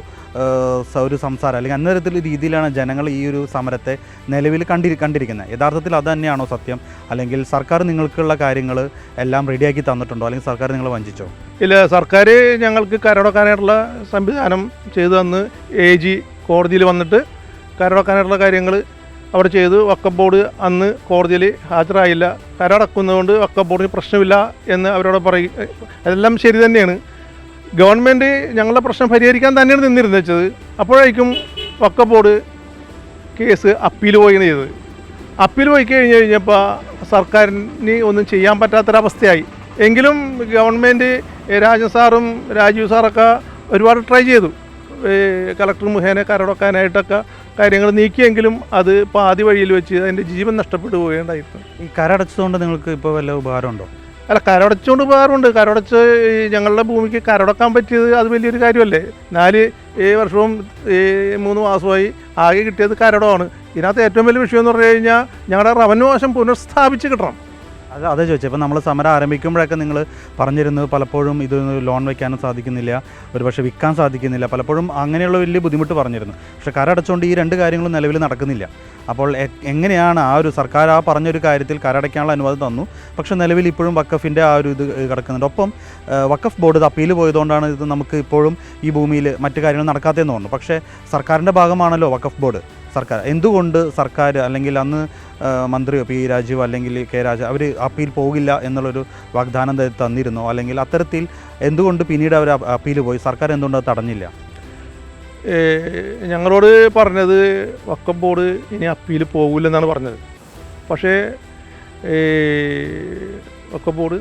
ഒരു സംസാരം അല്ലെങ്കിൽ അന്ന തരത്തിലുള്ള രീതിയിലാണ് ജനങ്ങൾ ഈ ഒരു സമരത്തെ നിലവിൽ കണ്ടിരിക്കുന്നത്. യഥാർത്ഥത്തിൽ അത് തന്നെയാണോ സത്യം, അല്ലെങ്കിൽ സർക്കാർ നിങ്ങൾക്കുള്ള കാര്യങ്ങൾ എല്ലാം റെഡിയാക്കി തന്നിട്ടുണ്ടോ, അല്ലെങ്കിൽ സർക്കാർ നിങ്ങളെ വഞ്ചിച്ചോ? ഇല്ല, സർക്കാർ ഞങ്ങൾക്ക് കരടക്കാനായിട്ടുള്ള സംവിധാനം ചെയ്തു തന്ന് AG കോടതിയിൽ വന്നിട്ട് കരടക്കാനായിട്ടുള്ള കാര്യങ്ങൾ അവിടെ ചെയ്തു. വഖഫ് ബോർഡ് അന്ന് കോടതിയിൽ ഹാജരായില്ല. കരടക്കുന്നതുകൊണ്ട് വഖഫ് ബോർഡിന് പ്രശ്നമില്ല എന്ന് അവരോട് പറയും. അതെല്ലാം ശരി തന്നെയാണ്. ഗവൺമെൻറ് ഞങ്ങളുടെ പ്രശ്നം പരിഹരിക്കാൻ തന്നെയാണ് നിന്നിരുന്നത് വെച്ചത്. അപ്പോഴേക്കും വഖഫ് ബോർഡ് കേസ് അപ്പീൽ പോയി ചെയ്തത്. അപ്പീൽ പോയി കഴിഞ്ഞപ്പോൾ സർക്കാരിന് ഒന്നും ചെയ്യാൻ പറ്റാത്തൊരവസ്ഥയായി. എങ്കിലും ഗവൺമെൻറ് രാജൻ സാറും രാജീവ് സാറൊക്കെ ഒരുപാട് ട്രൈ ചെയ്തു. കളക്ടർ മുഖേന കരടക്കാനായിട്ടൊക്കെ കാര്യങ്ങൾ നീക്കിയെങ്കിലും അത് പാതി വഴിയിൽ വെച്ച് അതിൻ്റെ ജീവൻ നഷ്ടപ്പെട്ടു പോവുകയുണ്ടായിരുന്നു. ഈ കരടച്ചതുകൊണ്ട് നിങ്ങൾക്ക് ഇപ്പോൾ വല്ല ഉപകാരമുണ്ടോ? അല്ല, കരടച്ചുകൊണ്ട് ഉപകാരമുണ്ട്. കരടച്ച് ഞങ്ങളുടെ ഭൂമിക്ക് കരടക്കാൻ പറ്റിയത് അത് വലിയൊരു കാര്യമല്ലേ. 4 വർഷവും 3 മാസമായി ആകെ കിട്ടിയത് കരടമാണ്. ഇതിനകത്ത് ഏറ്റവും വലിയ വിഷയം എന്ന് പറഞ്ഞു കഴിഞ്ഞാൽ ഞങ്ങളുടെ റവന്യൂ വശം പുനഃസ്ഥാപിച്ച് കിട്ടണം. അതേ ചോദിച്ചത്. ഇപ്പോൾ നമ്മൾ സമരം ആരംഭിക്കുമ്പോഴൊക്കെ നിങ്ങൾ പറഞ്ഞിരുന്നത് പലപ്പോഴും ഇത് ലോൺ വയ്ക്കാനും സാധിക്കുന്നില്ല, ഒരുപക്ഷെ വിൽക്കാൻ സാധിക്കുന്നില്ല, പലപ്പോഴും അങ്ങനെയുള്ള വലിയ ബുദ്ധിമുട്ട് പറഞ്ഞിരുന്നു. പക്ഷേ കരടച്ചുകൊണ്ട് ഈ 2 കാര്യങ്ങളും നിലവിൽ നടക്കുന്നില്ല. അപ്പോൾ എങ്ങനെയാണ് ആ ഒരു സർക്കാർ ആ പറഞ്ഞൊരു കാര്യത്തിൽ കരടയ്ക്കാനുള്ള അനുവാദം തന്നു, പക്ഷേ നിലവിൽ ഇപ്പോഴും വഖഫിൻ്റെ ആ ഒരു ഇത് കിടക്കുന്നുണ്ട്. ഒപ്പം വഖഫ് ബോർഡ് അപ്പീൽ പോയതുകൊണ്ടാണ് ഇത് നമുക്ക് ഇപ്പോഴും ഈ ഭൂമിയിൽ മറ്റു കാര്യങ്ങൾ നടക്കാത്തതെന്ന് തോന്നുന്നു. പക്ഷേ സർക്കാരിൻ്റെ ഭാഗമാണല്ലോ വഖഫ് ബോർഡ്. സർക്കാർ എന്തുകൊണ്ട് സർക്കാർ അല്ലെങ്കിൽ അന്ന് മന്ത്രിയോ P രാജീവ് അല്ലെങ്കിൽ K രാജ അവർ അപ്പീൽ പോകില്ല എന്നുള്ളൊരു വാഗ്ദാനം തന്നിരുന്നോ, അല്ലെങ്കിൽ അത്തരത്തിൽ എന്തുകൊണ്ട് പിന്നീട് അവർ അപ്പീൽ പോയി? സർക്കാർ എന്തുകൊണ്ട് അത് തടഞ്ഞില്ല? ഞങ്ങളോട് പറഞ്ഞത് വഖഫ് ബോർഡ് ഇനി അപ്പീൽ പോകില്ലെന്നാണ് പറഞ്ഞത്. പക്ഷേ വഖഫ് ബോർഡ്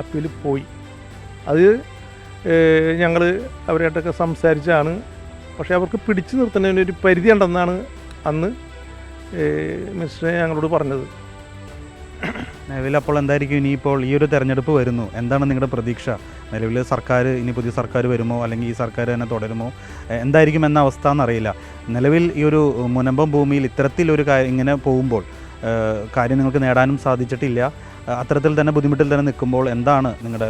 അപ്പീൽ പോയി. അത് ഞങ്ങൾ അവരായിട്ടൊക്കെ സംസാരിച്ചാണ്. പക്ഷേ അവർക്ക് പിടിച്ചു നിർത്തുന്നതിന് ഒരു പരിധി ഉണ്ടെന്നാണ് അന്ന് മിനിസ്റ്ററെ ഞങ്ങളോട് പറഞ്ഞത്. നിലവിൽ അപ്പോൾ എന്തായിരിക്കും ഇനിയിപ്പോൾ ഈ ഒരു തെരഞ്ഞെടുപ്പ് വരുന്നു, എന്താണ് നിങ്ങളുടെ പ്രതീക്ഷ? നിലവിൽ സർക്കാർ ഇനി പുതിയ സർക്കാർ വരുമോ, അല്ലെങ്കിൽ ഈ സർക്കാർ തന്നെ തുടരുമോ, എന്തായിരിക്കും എന്ന അവസ്ഥ എന്നറിയില്ല. നിലവിൽ ഈ ഒരു മുനമ്പം ഭൂമിയിൽ ഇത്തരത്തിലൊരു ഇങ്ങനെ പോകുമ്പോൾ കാര്യം നിങ്ങൾക്ക് നേടാനും സാധിച്ചിട്ടില്ല. അത്തരത്തിൽ തന്നെ ബുദ്ധിമുട്ടിൽ തന്നെ നിൽക്കുമ്പോൾ എന്താണ് നിങ്ങളുടെ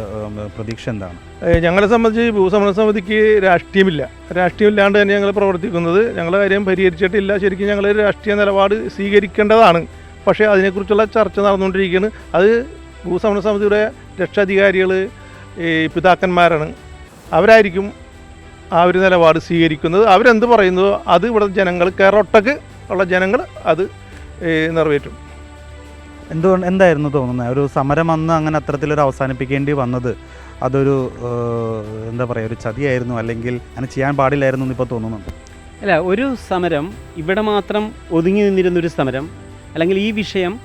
പ്രതീക്ഷ? എന്താണ്? ഞങ്ങളെ സംബന്ധിച്ച് ഭൂസമര സമിതിക്ക് രാഷ്ട്രീയമില്ലാണ്ട് തന്നെ ഞങ്ങൾ പ്രവർത്തിക്കുന്നത്. ഞങ്ങളുടെ കാര്യം പരിഹരിച്ചിട്ടില്ല. ശരിക്കും ഞങ്ങൾ രാഷ്ട്രീയ നിലപാട് സ്വീകരിക്കേണ്ടതാണ്. പക്ഷേ അതിനെക്കുറിച്ചുള്ള ചർച്ച നടന്നുകൊണ്ടിരിക്കുകയാണ്. അത് ഭൂസമര സമിതിയുടെ രക്ഷാധികാരികൾ പിതാക്കന്മാരാണ്. അവരായിരിക്കും ആ ഒരു നിലപാട് സ്വീകരിക്കുന്നത്. അവരെന്ത് പറയുന്നതോ അത് ഇവിടെ ജനങ്ങൾ, കേരളൊട്ടക്ക് ഉള്ള ജനങ്ങൾ അത് നിറവേറ്റും. എന്തായിരുന്നു തോന്നുന്നത് ഒരു സമരം അന്ന് അങ്ങനെ അത്തരത്തിലൊരു അവസാനിപ്പിക്കേണ്ടി വന്നത്? അതൊരു എന്താ പറയുക, ഒരു ചതിയായിരുന്നു, അല്ലെങ്കിൽ അങ്ങനെ ചെയ്യാൻ പാടില്ലായിരുന്നു എന്ന് ഇപ്പോൾ തോന്നുന്നുണ്ട്? അല്ല, ഒരു സമരം ഇവിടെ മാത്രം ഒതുങ്ങി നിന്നിരുന്നൊരു സമരം, അല്ലെങ്കിൽ ഈ വിഷയം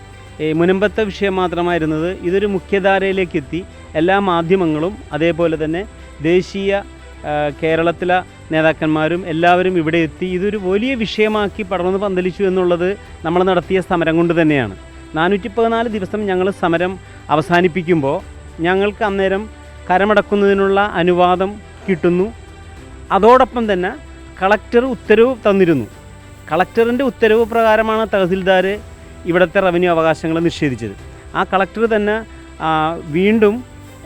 മുനമ്പത്തെ വിഷയം മാത്രമായിരുന്നത്, ഇതൊരു മുഖ്യധാരയിലേക്ക് എത്തി. എല്ലാ മാധ്യമങ്ങളും അതേപോലെ തന്നെ ദേശീയ കേരളത്തിലെ നേതാക്കന്മാരും എല്ലാവരും ഇവിടെ എത്തി. ഇതൊരു വലിയ വിഷയമാക്കി പടർന്ന് പന്തലിച്ചു എന്നുള്ളത് നമ്മൾ നടത്തിയ സമരം കൊണ്ട് തന്നെയാണ്. 414 ദിവസം ഞങ്ങൾ സമരം അവസാനിപ്പിക്കുമ്പോൾ ഞങ്ങൾക്ക് അന്നേരം കരമടക്കുന്നതിനുള്ള അനുവാദം കിട്ടുന്നു. അതോടൊപ്പം തന്നെ കളക്ടർ ഉത്തരവ് തന്നിരുന്നു. കളക്ടറിൻ്റെ ഉത്തരവ് പ്രകാരമാണ് തഹസിൽദാർ ഇവിടുത്തെ റവന്യൂ അവകാശങ്ങൾ നിഷേധിച്ചത്. ആ കളക്ടർ തന്നെ വീണ്ടും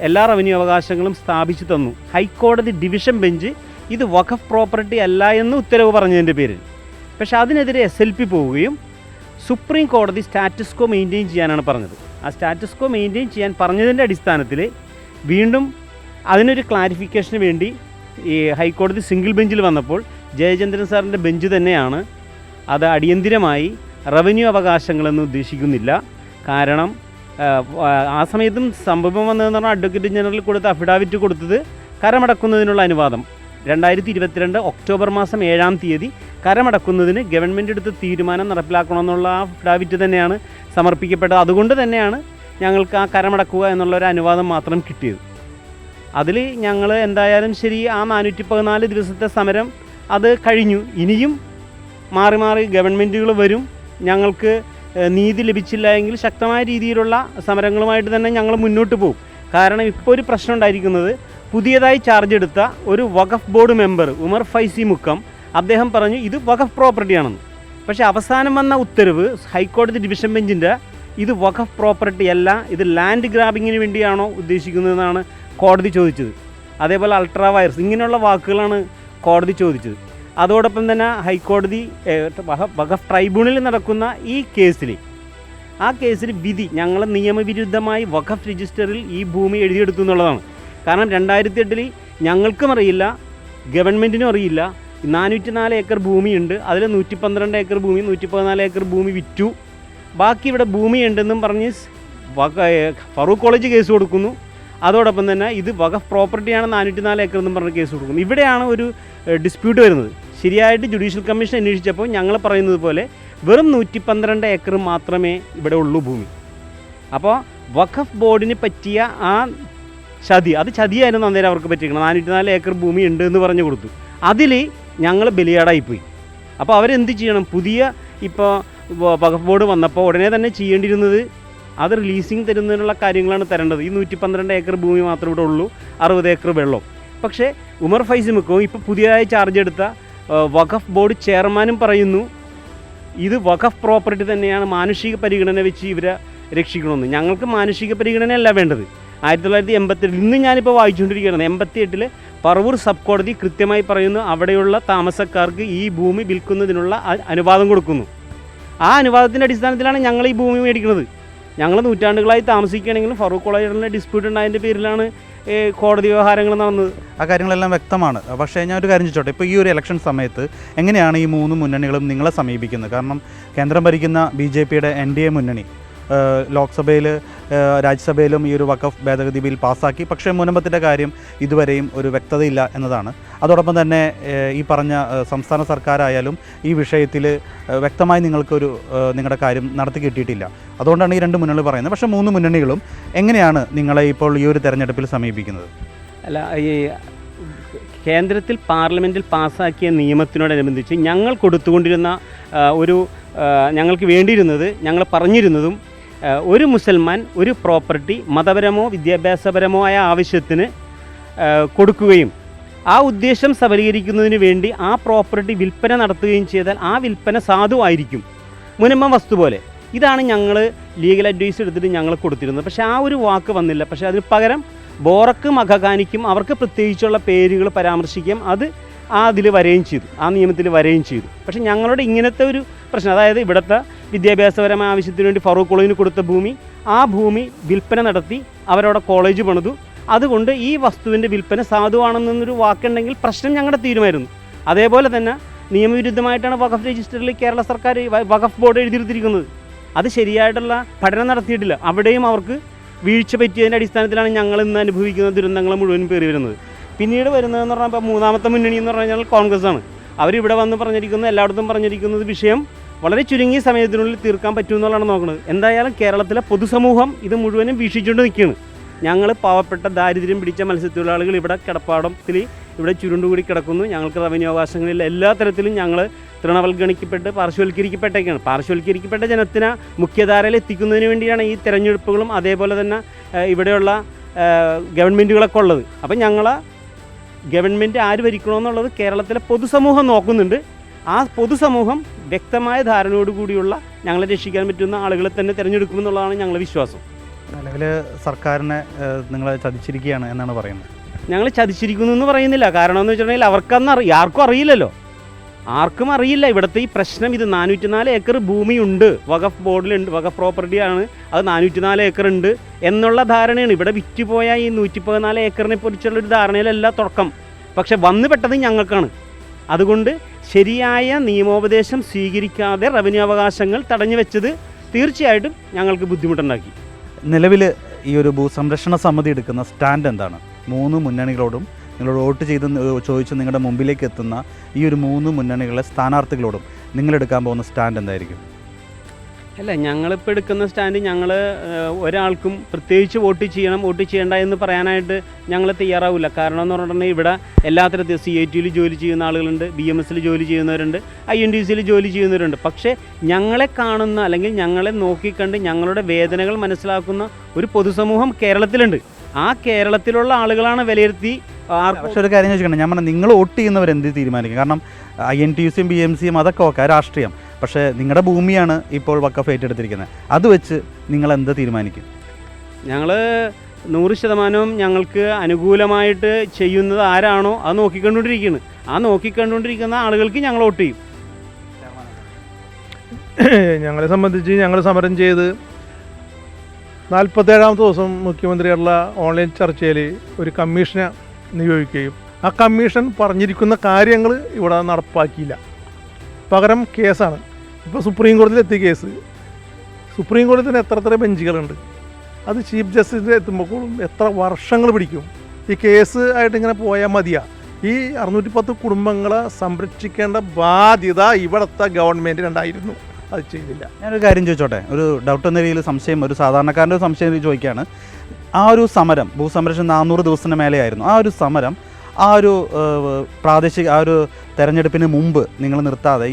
എല്ലാ റവന്യൂ അവകാശങ്ങളും സ്ഥാപിച്ചു തന്നു. ഹൈക്കോടതി ഡിവിഷൻ ബെഞ്ച് ഇത് വഖഫ് പ്രോപ്പർട്ടി അല്ല എന്ന് ഉത്തരവ് പറഞ്ഞതിൻ്റെ പേരിൽ. പക്ഷേ അതിനെതിരെ SLP പോവുകയും സുപ്രീം കോടതി സ്റ്റാറ്റസ് കോ മെയിൻറ്റെയിൻ ചെയ്യാനാണ് പറഞ്ഞത്. ആ സ്റ്റാറ്റസ് കോ മെയിൻറ്റെയിൻ ചെയ്യാൻ പറഞ്ഞതിൻ്റെ അടിസ്ഥാനത്തിൽ വീണ്ടും അതിനൊരു ക്ലാരിഫിക്കേഷന് വേണ്ടി ഈ ഹൈക്കോടതി സിംഗിൾ ബെഞ്ചിൽ വന്നപ്പോൾ ജയചന്ദ്രൻ സാറിൻ്റെ ബെഞ്ച് തന്നെയാണ് അത് അടിയന്തിരമായി റവന്യൂ അവകാശങ്ങളെന്ന് ഉദ്ദേശിക്കുന്നില്ല. കാരണം ആ സമയത്തും സംഭവം വന്നതെന്ന് പറഞ്ഞാൽ അഡ്വക്കേറ്റ് ജനറൽ കൊടുത്ത അഫിഡാവിറ്റ് കൊടുത്തത് കരമടക്കുന്നതിനുള്ള അനുവാദം 2022 ഒക്ടോബർ മാസം 7-ാം തീയതി കരമടക്കുന്നതിന് ഗവൺമെൻറ് എടുത്ത തീരുമാനം നടപ്പിലാക്കണമെന്നുള്ള ആ അഫിഡാവിറ്റ് തന്നെയാണ് സമർപ്പിക്കപ്പെട്ടത്. അതുകൊണ്ട് തന്നെയാണ് ഞങ്ങൾക്ക് ആ കരമടക്കുക എന്നുള്ളൊരു അനുവാദം മാത്രം കിട്ടിയത്. അതിൽ ഞങ്ങൾ എന്തായാലും ശരി ആ 414 ദിവസത്തെ സമരം അത് കഴിഞ്ഞു. ഇനിയും മാറി മാറി ഗവൺമെൻറ്റുകൾ വരും. ഞങ്ങൾക്ക് നീതി ലഭിച്ചില്ല എങ്കിൽ ശക്തമായ രീതിയിലുള്ള സമരങ്ങളുമായിട്ട് തന്നെ ഞങ്ങൾ മുന്നോട്ട് പോകും. കാരണം ഇപ്പോൾ ഒരു പ്രശ്നം ഉണ്ടായിരിക്കുന്നത്, പുതിയതായി ചാർജ് എടുത്ത ഒരു വഖഫ് ബോർഡ് മെമ്പർ ഉമർ ഫൈസി മുക്കം അദ്ദേഹം പറഞ്ഞു ഇത് വഖഫ് പ്രോപ്പർട്ടിയാണെന്ന്. പക്ഷേ അവസാനം വന്ന ഉത്തരവ് ഹൈക്കോടതി ഡിവിഷൻ ബെഞ്ചിൻ്റെ ഇത് വഖഫ് പ്രോപ്പർട്ടി അല്ല, ഇത് ലാൻഡ് ഗ്രാബിങ്ങിന് വേണ്ടിയാണോ ഉദ്ദേശിക്കുന്നതെന്നാണ് കോടതി ചോദിച്ചത്. അതേപോലെ അൾട്രാ വയർസ് ഇങ്ങനെയുള്ള വാക്കുകളാണ് കോടതി ചോദിച്ചത്. അതോടൊപ്പം തന്നെ ഹൈക്കോടതി വഖഫ് ട്രൈബ്യൂണലിൽ നടക്കുന്ന ഈ കേസിൽ വിധി ഞങ്ങൾ നിയമവിരുദ്ധമായി വഖഫ് രജിസ്റ്ററിൽ ഈ ഭൂമി എഴുതിയെടുത്തു എന്നുള്ളതാണ്. കാരണം 2008 ഞങ്ങൾക്കും അറിയില്ല, ഗവൺമെൻറ്റിനും അറിയില്ല. 404 ഏക്കർ ഭൂമിയുണ്ട്, അതിൽ 112 ഏക്കർ ഭൂമി 114 ഏക്കർ ഭൂമി വിറ്റു, ബാക്കി ഇവിടെ ഭൂമി ഉണ്ടെന്നും പറഞ്ഞ് ഫറൂഖ് കോളേജ് കേസ് കൊടുക്കുന്നു. അതോടൊപ്പം തന്നെ ഇത് വഖഫ് പ്രോപ്പർട്ടിയാണ് 404 ഏക്കർ എന്നും പറഞ്ഞ് കേസ് കൊടുക്കുന്നു. ഇവിടെയാണ് ഒരു ഡിസ്പ്യൂട്ട് വരുന്നത്. ശരിയായിട്ട് ജുഡീഷ്യൽ കമ്മീഷൻ അന്വേഷിച്ചപ്പോൾ ഞങ്ങൾ പറയുന്നത് പോലെ വെറും 112 ഏക്കർ മാത്രമേ ഇവിടെ ഉള്ളൂ ഭൂമി. അപ്പോൾ വഖഫ് ബോർഡിന് പറ്റിയ ആ അത് ചതിയായിരുന്നു അന്നേരം അവർക്ക് പറ്റിയിരിക്കണം. 404 ഏക്കർ ഭൂമി ഉണ്ട് എന്ന് പറഞ്ഞു കൊടുത്തു. അതിൽ ഞങ്ങൾ ബലിയാടായിപ്പോയി. അപ്പോൾ അവരെന്ത് ചെയ്യണം? പുതിയ ഇപ്പോൾ വഖഫ് ബോർഡ് വന്നപ്പോൾ ഉടനെ തന്നെ ചെയ്യേണ്ടിയിരുന്നത് അത് റിലീസിങ് തരുന്നതിനുള്ള കാര്യങ്ങളാണ് തരേണ്ടത്. ഈ 112 ഏക്കർ ഭൂമി മാത്രമേ ഇവിടെ ഉള്ളൂ, 60 ഏക്കർ വെള്ളം. പക്ഷേ ഉമർ ഫൈസി മുക്കവും ഇപ്പോൾ പുതിയതായി ചാർജ് എടുത്ത വഖഫ് ബോർഡ് ചെയർമാനും പറയുന്നു ഇത് വഖഫ് പ്രോപ്പർട്ടി തന്നെയാണ്, മാനുഷിക പരിഗണന വെച്ച് ഇവരെ രക്ഷിക്കണമെന്ന്. ഞങ്ങൾക്ക് മാനുഷിക പരിഗണനയല്ല വേണ്ടത്. 1988 ഇന്ന് ഞാനിപ്പോൾ വായിച്ചുകൊണ്ടിരിക്കുകയാണ്, 88 പറവൂർ സബ് കോടതി കൃത്യമായി പറയുന്നു അവിടെയുള്ള താമസക്കാർക്ക് ഈ ഭൂമി വിൽക്കുന്നതിനുള്ള അനുവാദം കൊടുക്കുന്നു. ആ അനുവാദത്തിൻ്റെ അടിസ്ഥാനത്തിലാണ് ഞങ്ങൾ ഈ ഭൂമി മേടിക്കുന്നത്. ഞങ്ങൾ നൂറ്റാണ്ടുകളായി താമസിക്കുകയാണെങ്കിലും ഫറൂഖ് കോളേജിലെ ഡിസ്പ്യൂട്ട് ഉണ്ടായതിൻ്റെ പേരിലാണ് കോടതി വ്യവഹാരങ്ങൾ നടന്നത്. ആ കാര്യങ്ങളെല്ലാം വ്യക്തമാണ്. പക്ഷേ ഞാൻ ഒരു കാര്യം ചോദിച്ചോട്ടെ, ഇപ്പോൾ ഈ ഒരു ഇലക്ഷൻ സമയത്ത് എങ്ങനെയാണ് ഈ 3 മുന്നണികളും നിങ്ങളെ സമീപിക്കുന്നത്? കാരണം കേന്ദ്രം ഭരിക്കുന്ന BJPയുടെ NDA മുന്നണി ലോക്സഭയിൽ രാജ്യസഭയിലും ഈ ഒരു വഖഫ് ഭേദഗതി ബിൽ പാസ്സാക്കി. പക്ഷേ മുനമ്പത്തിൻ്റെ കാര്യം ഇതുവരെയും ഒരു വ്യക്തതയില്ല എന്നതാണ്. അതോടൊപ്പം തന്നെ ഈ പറഞ്ഞ സംസ്ഥാന സർക്കാരായാലും ഈ വിഷയത്തിൽ വ്യക്തമായി നിങ്ങളുടെ കാര്യം നടത്തി കിട്ടിയിട്ടില്ല. അതുകൊണ്ടാണ് ഈ 2 മുന്നണികൾ പറയുന്നത്. പക്ഷേ 3 മുന്നണികളും എങ്ങനെയാണ് നിങ്ങളെ ഇപ്പോൾ ഈ ഒരു തെരഞ്ഞെടുപ്പിൽ സമീപിക്കുന്നത്? അല്ല, ഈ കേന്ദ്രത്തിൽ പാർലമെൻറ്റിൽ പാസ്സാക്കിയ നിയമത്തിനോടനുബന്ധിച്ച് ഞങ്ങൾ കൊടുത്തുകൊണ്ടിരുന്ന ഞങ്ങൾക്ക് വേണ്ടിയിരുന്നത്, ഞങ്ങൾ പറഞ്ഞിരുന്നതും ഒരു മുസൽമാൻ ഒരു പ്രോപ്പർട്ടി മതപരമോ വിദ്യാഭ്യാസപരമോ ആയ ആവശ്യത്തിന് കൊടുക്കുകയും ആ ഉദ്ദേശം സബലീകരിക്കുന്നതിന് വേണ്ടി ആ പ്രോപ്പർട്ടി വിൽപ്പന നടത്തുകയും ചെയ്താൽ ആ വിൽപ്പന സാധുവായിരിക്കും, മുനമ്പം വസ്തു പോലെ. ഇതാണ് ഞങ്ങൾ ലീഗൽ അഡ്വൈസ് എടുത്തിട്ട് ഞങ്ങൾ കൊടുത്തിരുന്നത്. പക്ഷേ ആ ഒരു വാക്ക് വന്നില്ല. പക്ഷേ അതിന് പകരം ബോറക്കും അഖഖാനിക്കും അവർക്ക് പ്രത്യേകിച്ചുള്ള പേരുകൾ പരാമർശിക്കുകയും അത് അതിൽ വരികയും ചെയ്തു, ആ നിയമത്തിൽ വരികയും ചെയ്തു. പക്ഷേ ഞങ്ങളുടെ ഇങ്ങനത്തെ ഒരു പ്രശ്നം, അതായത് ഇവിടുത്തെ വിദ്യാഭ്യാസപരമായ ആവശ്യത്തിന് വേണ്ടി ഫറൂഖ് കോളേജിന് കൊടുത്ത ഭൂമി, ആ ഭൂമി വിൽപ്പന നടത്തി അവരവിടെ കോളേജ് പണിതു. അതുകൊണ്ട് ഈ വസ്തുവിൻ്റെ വിൽപ്പന സാധുവാണെന്നൊരു വാക്കുണ്ടെങ്കിൽ പ്രശ്നം ഞങ്ങളുടെ തീരുമായിരുന്നു. അതേപോലെ തന്നെ നിയമവിരുദ്ധമായിട്ടാണ് വഖഫ് രജിസ്റ്ററിൽ കേരള സർക്കാർ വഖഫ് ബോർഡ് എഴുതിയിരുത്തിയിരിക്കുന്നത്. അത് ശരിയായിട്ടുള്ള പഠനം നടത്തിയിട്ടില്ല. അവിടെയും അവർക്ക് വീഴ്ച പറ്റിയതിൻ്റെ അടിസ്ഥാനത്തിലാണ് ഞങ്ങൾ ഇന്ന് അനുഭവിക്കുന്ന ദുരന്തങ്ങൾ മുഴുവൻ പേറി വരുന്നത്. പിന്നീട് വരുന്നതെന്ന് പറഞ്ഞാൽ ഇപ്പോൾ 3ാമത്തെ മുന്നണി എന്ന് പറഞ്ഞാൽ കോൺഗ്രസ്സാണ്. അവരിവിടെ വന്ന് പറഞ്ഞിരിക്കുന്നത്, എല്ലായിടത്തും പറഞ്ഞിരിക്കുന്നത് വിഷയം വളരെ ചുരുങ്ങിയ സമയത്തിനുള്ളിൽ തീർക്കാൻ പറ്റുമെന്നുള്ളതാണ് നോക്കുന്നത്. എന്തായാലും കേരളത്തിലെ പൊതുസമൂഹം ഇത് മുഴുവനും വീക്ഷിച്ചുകൊണ്ട് നിൽക്കുകയാണ്. ഞങ്ങൾ പാവപ്പെട്ട ദാരിദ്ര്യം പിടിച്ച മത്സ്യത്തൊഴിലാളികൾ ഇവിടെ കിടപ്പാടത്തിൽ ഇവിടെ ചുരുണ്ടുകൂടി കിടക്കുന്നു. ഞങ്ങൾക്ക് റവന്യൂ അവകാശങ്ങളില്ല. എല്ലാ തരത്തിലും ഞങ്ങൾ തൃണവൽഗണിക്കപ്പെട്ട് പാർശ്വവൽക്കരിക്കപ്പെട്ടേക്കാണ്. പാർശ്വവൽക്കരിക്കപ്പെട്ട ജനത്തിനെ മുഖ്യധാരയിൽ എത്തിക്കുന്നതിന് വേണ്ടിയാണ് ഈ തെരഞ്ഞെടുപ്പുകളും അതേപോലെ തന്നെ ഇവിടെയുള്ള ഗവൺമെൻറ്റുകളൊക്കെ ഉള്ളത്. അപ്പം ഞങ്ങളെ ഗവൺമെൻറ് ആര് ഭരിക്കണമെന്നുള്ളത് കേരളത്തിലെ പൊതുസമൂഹം നോക്കുന്നുണ്ട്. ആ പൊതുസമൂഹം വ്യക്തമായ ധാരണയോടുകൂടിയുള്ള ഞങ്ങളെ രക്ഷിക്കാൻ പറ്റുന്ന ആളുകളെ തന്നെ തിരഞ്ഞെടുക്കുമെന്നുള്ളതാണ് ഞങ്ങളുടെ വിശ്വാസം. നിലവിൽ സർക്കാരിനെ നിങ്ങളെ ചതിച്ചിരിക്കുകയാണ് എന്നാണ് പറയുന്നത്. ഞങ്ങൾ ചതിച്ചിരിക്കുന്നു എന്ന് പറയുന്നില്ല. കാരണം എന്ന് വെച്ചിട്ടുണ്ടെങ്കിൽ അവർക്കന്ന് ആർക്കും അറിയില്ലല്ലോ, ആർക്കും അറിയില്ല ഇവിടുത്തെ ഈ പ്രശ്നം. ഇത് 404 ഏക്കർ ഭൂമിയുണ്ട്, വഖഫ് ബോർഡിലുണ്ട്, വഖഫ് പ്രോപ്പർട്ടിയാണ്, അത് 404 ഏക്കർ ഉണ്ട് എന്നുള്ള ധാരണയാണ്. ഇവിടെ വിറ്റുപോയ ഈ 114 ഏക്കറിനെ കുറിച്ചുള്ളൊരു ധാരണയിലല്ല തുടക്കം. പക്ഷെ വന്നു പെട്ടത് ഞങ്ങൾക്കാണ്. അതുകൊണ്ട് ശരിയായ നിയമോപദേശം സ്വീകരിക്കാതെ റവന്യൂ അവകാശങ്ങൾ തടഞ്ഞു വെച്ചത് തീർച്ചയായിട്ടും ഞങ്ങൾക്ക് ബുദ്ധിമുട്ടുണ്ടാക്കി. നിലവിൽ ഈ ഒരു ഭൂസംരക്ഷണ സമിതി എടുക്കുന്ന സ്റ്റാൻഡ് എന്താണ്? 3 മുന്നണികളോടും നിങ്ങളോട് വോട്ട് ചെയ്ത് ചോദിച്ച് നിങ്ങളുടെ മുമ്പിലേക്ക് എത്തുന്ന ഈ ഒരു 3 മുന്നണികളെ സ്ഥാനാർത്ഥികളോടും നിങ്ങളെടുക്കാൻ പോകുന്ന സ്റ്റാൻഡ് എന്തായിരിക്കും? അല്ല, ഞങ്ങളിപ്പോൾ എടുക്കുന്ന സ്റ്റാൻഡ് ഞങ്ങൾ ഒരാൾക്കും പ്രത്യേകിച്ച് വോട്ട് ചെയ്യേണ്ട എന്ന് പറയാനായിട്ട് ഞങ്ങൾ തയ്യാറാവില്ല. കാരണം എന്ന് പറഞ്ഞിട്ടുണ്ടെങ്കിൽ ഇവിടെ എല്ലാ തരത്തിലും CITയിൽ ജോലി ചെയ്യുന്ന ആളുകളുണ്ട്, BMSൽ ജോലി ചെയ്യുന്നവരുണ്ട്, INTUCയിൽ ജോലി ചെയ്യുന്നവരുണ്ട്. പക്ഷേ ഞങ്ങളെ കാണുന്ന അല്ലെങ്കിൽ ഞങ്ങളെ നോക്കിക്കണ്ട് ഞങ്ങളുടെ വേദനകൾ മനസ്സിലാക്കുന്ന ഒരു പൊതുസമൂഹം കേരളത്തിലുണ്ട്. ആ കേരളത്തിലുള്ള ആളുകളാണ് വിലയിരുത്തി. പക്ഷേ ഒരു കാര്യം ചോദിക്കണം, ഞാൻ പറഞ്ഞാൽ നിങ്ങൾ വോട്ട് ചെയ്യുന്നവർ എന്ത് തീരുമാനിക്കും? കാരണം INTUCയും BMCയും അതൊക്കെ ഓക്കെ രാഷ്ട്രീയം, പക്ഷേ നിങ്ങളുടെ ഭൂമിയാണ് ഇപ്പോൾ വഖഫ് ഏറ്റെടുത്തിരിക്കുന്നത്. അത് വെച്ച് നിങ്ങൾ എന്ത് തീരുമാനിക്കും? ഞങ്ങൾ 100% ഞങ്ങൾക്ക് അനുകൂലമായിട്ട് ചെയ്യുന്നത് ആരാണോ അത് നോക്കിക്കണ്ടുകൊണ്ടിരിക്കുകയാണ്. ആ നോക്കിക്കണ്ടുകൊണ്ടിരിക്കുന്ന ആളുകൾക്ക് ഞങ്ങൾ വോട്ട് ചെയ്യും. ഞങ്ങളെ സംബന്ധിച്ച് ഞങ്ങൾ സമരം ചെയ്ത് 47-ാമത്തെ ദിവസം മുഖ്യമന്ത്രിയുള്ള ഓൺലൈൻ ചർച്ചയിൽ ഒരു കമ്മീഷനെ നിയോഗിക്കുകയും ആ കമ്മീഷൻ പറഞ്ഞിരിക്കുന്ന കാര്യങ്ങൾ ഇവിടെ നടപ്പാക്കിയില്ല. പകരം കേസാണ്. ഇപ്പോൾ സുപ്രീം കോടതിയിലെത്തിയ കേസ്. സുപ്രീം കോടതിയിൽ തന്നെ എത്ര ബെഞ്ചുകളുണ്ട്. അത് ചീഫ് ജസ്റ്റിസിൻ്റെ എത്തുമ്പോഴും എത്ര വർഷങ്ങൾ പിടിക്കും. ഈ കേസ് ആയിട്ട് ഇങ്ങനെ പോയാൽ മതിയാ. ഈ 610 കുടുംബങ്ങളെ സംരക്ഷിക്കേണ്ട ബാധ്യത ഇവിടുത്തെ ഗവൺമെൻറ്റിനുണ്ടായിരുന്നു. അത് ചെയ്തില്ല. ഞാനൊരു കാര്യം ചോദിച്ചോട്ടെ, ഒരു ഡൗട്ട് എന്ന രീതിയിൽ സംശയം, ഒരു സാധാരണക്കാരൻ്റെ ഒരു സംശയം ചോദിക്കുകയാണ്. ആ ഒരു സമരം, ഭൂസംരക്ഷണം 400 ദിവസത്തിന് മേലെയായിരുന്നു. ആ ഒരു സമരം, ആ ഒരു പ്രാദേശിക ആ ഒരു തെരഞ്ഞെടുപ്പിന് മുമ്പ് നിങ്ങൾ നിർത്താതെ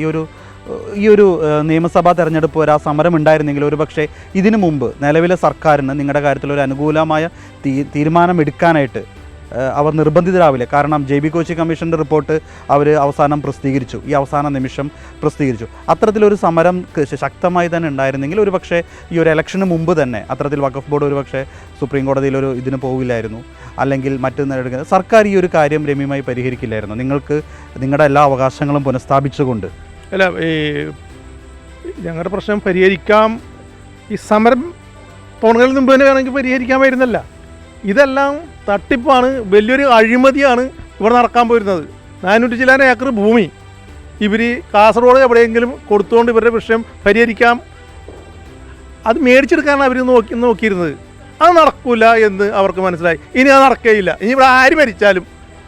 ഈ ഒരു നിയമസഭാ തെരഞ്ഞെടുപ്പ് വരെ ആ സമരം ഉണ്ടായിരുന്നെങ്കിൽ ഒരു പക്ഷേ ഇതിനു മുമ്പ് നിലവിലെ സർക്കാരിന് നിങ്ങളുടെ കാര്യത്തിൽ ഒരു അനുകൂലമായ തീരുമാനമെടുക്കാനായിട്ട് അവർ നിർബന്ധിതരാവില്ല. കാരണം JB കോശി കമ്മീഷൻ്റെ റിപ്പോർട്ട് അവർ അവസാനം പ്രസിദ്ധീകരിച്ചു, ഈ അവസാന നിമിഷം പ്രസിദ്ധീകരിച്ചു. അത്തരത്തിലൊരു സമരം ശക്തമായി തന്നെ ഉണ്ടായിരുന്നെങ്കിൽ ഒരു പക്ഷേ ഈ ഒരു ഇലക്ഷന് മുമ്പ് തന്നെ അത്തരത്തിൽ വഖഫ് ബോർഡ് ഒരു പക്ഷേ സുപ്രീം കോടതിയിലൊരു ഇതിന് പോവില്ലായിരുന്നു, അല്ലെങ്കിൽ മറ്റൊന്ന് സർക്കാർ ഈ ഒരു കാര്യം രമ്യമായി പരിഹരിക്കില്ലായിരുന്നു. നിങ്ങൾക്ക് നിങ്ങളുടെ എല്ലാ അവകാശങ്ങളും പുനഃസ്ഥാപിച്ചുകൊണ്ട്. അല്ല, ഈ ഞങ്ങളുടെ പ്രശ്നം പരിഹരിക്കാം. ഈ സമരം തുടങ്ങുന്നതിന് മുമ്പ് തന്നെ വേണമെങ്കിൽ പരിഹരിക്കാമായിരുന്നല്ല. ഇതെല്ലാം തട്ടിപ്പാണ്, വലിയൊരു അഴിമതിയാണ് ഇവിടെ നടക്കാൻ പോയിരുന്നത്. 400 ചില്ലാൻ ഏക്കർ ഭൂമി ഇവർ കാസർഗോഡ് എവിടെയെങ്കിലും കൊടുത്തുകൊണ്ട് ഇവരുടെ വിഷയം പരിഹരിക്കാം, അത് മേടിച്ചെടുക്കാനാണ് അവർ നോക്കിയിരുന്നത്. അത് നടക്കില്ല എന്ന് അവർക്ക് മനസ്സിലായി. ഇനി അത് നടക്കുകയില്ല. ഇനി ഇവിടെ ആര് മരിച്ചാലും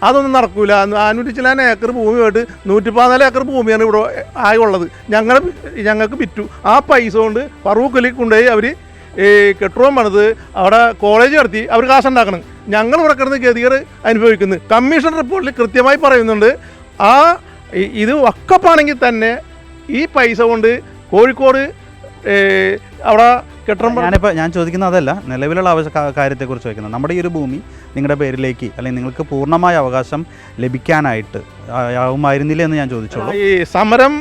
അതൊന്നും നടക്കില്ല. 400 ചില്ലാൻ ഏക്കർ ഭൂമിയായിട്ട് 114 ഏക്കർ ഭൂമിയാണ് ഇവിടെ ആയുള്ളത്. ഞങ്ങൾക്ക് വിറ്റു. ആ പൈസ കൊണ്ട് ഫറൂഖിൽ കൊണ്ടുപോയി അവർ കെട്ടിടം പണിത് അവിടെ കോളേജ് നടത്തി അവർ കാശുണ്ടാക്കണം. ഞങ്ങൾ ഇവിടെ കിടന്ന് ഗതികേട് അനുഭവിക്കുന്നു. കമ്മീഷൻ റിപ്പോർട്ടിൽ കൃത്യമായി പറയുന്നുണ്ട്, ഇത് വക്കപ്പാണെങ്കിൽ തന്നെ ഈ പൈസ കൊണ്ട് കോഴിക്കോട് അവിടെ കെട്ടിടം. ഞാൻ ചോദിക്കുന്നത് അതല്ല, നിലവിലുള്ള കാര്യത്തെക്കുറിച്ച് ചോദിക്കുന്നത്. നമ്മുടെ ഈ ഒരു ഭൂമി നിങ്ങളുടെ പേരിലേക്ക് അല്ലെങ്കിൽ നിങ്ങൾക്ക് പൂർണ്ണമായ അവകാശം ലഭിക്കാനായിട്ട് ആവുമായിരുന്നില്ല എന്ന് ഞാൻ ചോദിച്ചോളൂ. ഈ സമരം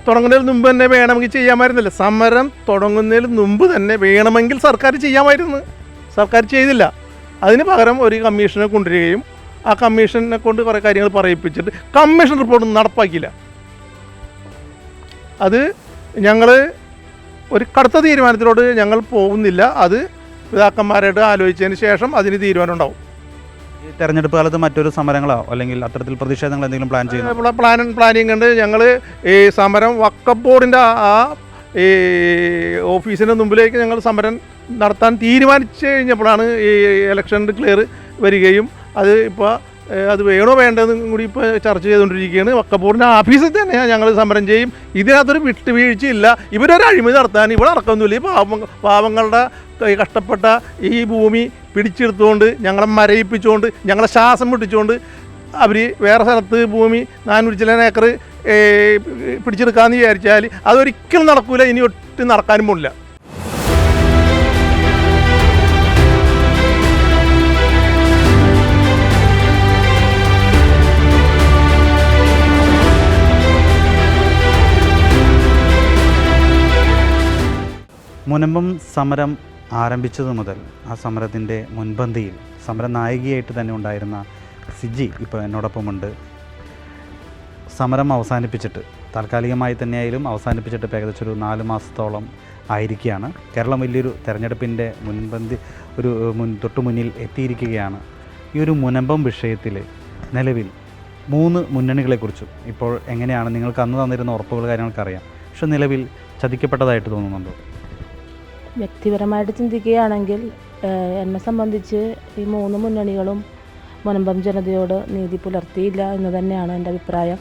തുടങ്ങുന്നതിന് മുമ്പ് തന്നെ വേണമെങ്കിൽ ചെയ്യാമായിരുന്നില്ല. സമരം തുടങ്ങുന്നതിന് മുമ്പ് തന്നെ വേണമെങ്കിൽ സർക്കാർ ചെയ്യാമായിരുന്നു. സർക്കാർ ചെയ്തില്ല. അതിന് പകരം ഒരു കമ്മീഷനെ കൊണ്ടുവരികയും ആ കമ്മീഷനെ കൊണ്ട് കുറേ കാര്യങ്ങൾ പറയിപ്പിച്ചിട്ട് കമ്മീഷൻ റിപ്പോർട്ട് നടപ്പാക്കിയില്ല. അത് ഞങ്ങൾ ഒരു കടുത്ത തീരുമാനത്തിലോട്ട് ഞങ്ങൾ പോകുന്നില്ല. അത് പിതാക്കന്മാരായിട്ട് ആലോചിച്ചതിന് ശേഷം അതിന് തീരുമാനം ഉണ്ടാവും. ഈ തെരഞ്ഞെടുപ്പ് കാലത്ത് മറ്റൊരു സമരങ്ങളോ അല്ലെങ്കിൽ അത്തരത്തിൽ പ്രതിഷേധങ്ങൾ എന്തെങ്കിലും പ്ലാൻ ചെയ്യുന്നു? പ്ലാനിങ് ഉണ്ട്. ഞങ്ങൾ ഈ സമരം വഖഫ് ബോർഡിൻ്റെ ഈ ഓഫീസിൻ്റെ മുമ്പിലേക്ക് ഞങ്ങൾ സമരം നടത്താൻ തീരുമാനിച്ചു കഴിഞ്ഞപ്പോഴാണ് ഈ ഇലക്ഷൻ ഡിക്ലെയർ വരികയും അത് വേണോ വേണ്ടതെന്നും കൂടി ഇപ്പോൾ ചർച്ച ചെയ്തുകൊണ്ടിരിക്കുകയാണ്. വഖഫ് ബോർഡിൻ്റെ ഓഫീസിൽ തന്നെ ഞങ്ങൾ സമരം ചെയ്യും. ഇതിനകത്തൊരു വിട്ടുവീഴ്ചയില്ല. ഇവരൊരു അഴിമതി നടത്താൻ ഇവിടെ നടക്കൊന്നുമില്ല. ഈ പാവങ്ങളുടെ കഷ്ടപ്പെട്ട ഈ ഭൂമി പിടിച്ചെടുത്തുകൊണ്ട് ഞങ്ങളെ മരയിപ്പിച്ചുകൊണ്ട് ഞങ്ങളെ ശ്വാസം മുട്ടിച്ചുകൊണ്ട് അവർ വേറെ സ്ഥലത്ത് ഭൂമി 400 ചില്ലാൻ ഏക്കർ പിടിച്ചെടുക്കാമെന്ന് വിചാരിച്ചാൽ അതൊരിക്കലും നടക്കില്ല. ഇനി ഒട്ടും നടക്കാനും പോണില്ല. മുനമ്പം സമരം ആരംഭിച്ചതു മുതൽ ആ സമരത്തിൻ്റെ മുൻപന്തിയിൽ സമര നായികയായിട്ട് തന്നെ ഉണ്ടായിരുന്ന സിജി ഇപ്പോൾ എന്നോടൊപ്പമുണ്ട്. സമരം അവസാനിപ്പിച്ചിട്ട് താൽക്കാലികമായി തന്നെയായാലും അവസാനിപ്പിച്ചിട്ട് ഏകദേശം ഒരു 4 മാസത്തോളം ആയിരിക്കുകയാണ്. കേരളം വലിയൊരു തെരഞ്ഞെടുപ്പിൻ്റെ തൊട്ടു മുന്നിൽ എത്തിയിരിക്കുകയാണ്. ഈ ഒരു മുനമ്പം വിഷയത്തിൽ നിലവിൽ 3 മുന്നണികളെക്കുറിച്ചും ഇപ്പോൾ എങ്ങനെയാണ്, നിങ്ങൾക്ക് അന്ന് തന്നിരുന്ന ഉറപ്പുകൾ കാര്യങ്ങൾക്കറിയാം, പക്ഷെ നിലവിൽ ചതിക്കപ്പെട്ടതായിട്ട് തോന്നുന്നുണ്ടോ? വ്യക്തിപരമായിട്ട് ചിന്തിക്കുകയാണെങ്കിൽ എന്നെ സംബന്ധിച്ച് ഈ 3 മുന്നണികളും മുനമ്പം ജനതയോട് നീതി പുലർത്തിയില്ല എന്ന് തന്നെയാണ് എൻ്റെ അഭിപ്രായം.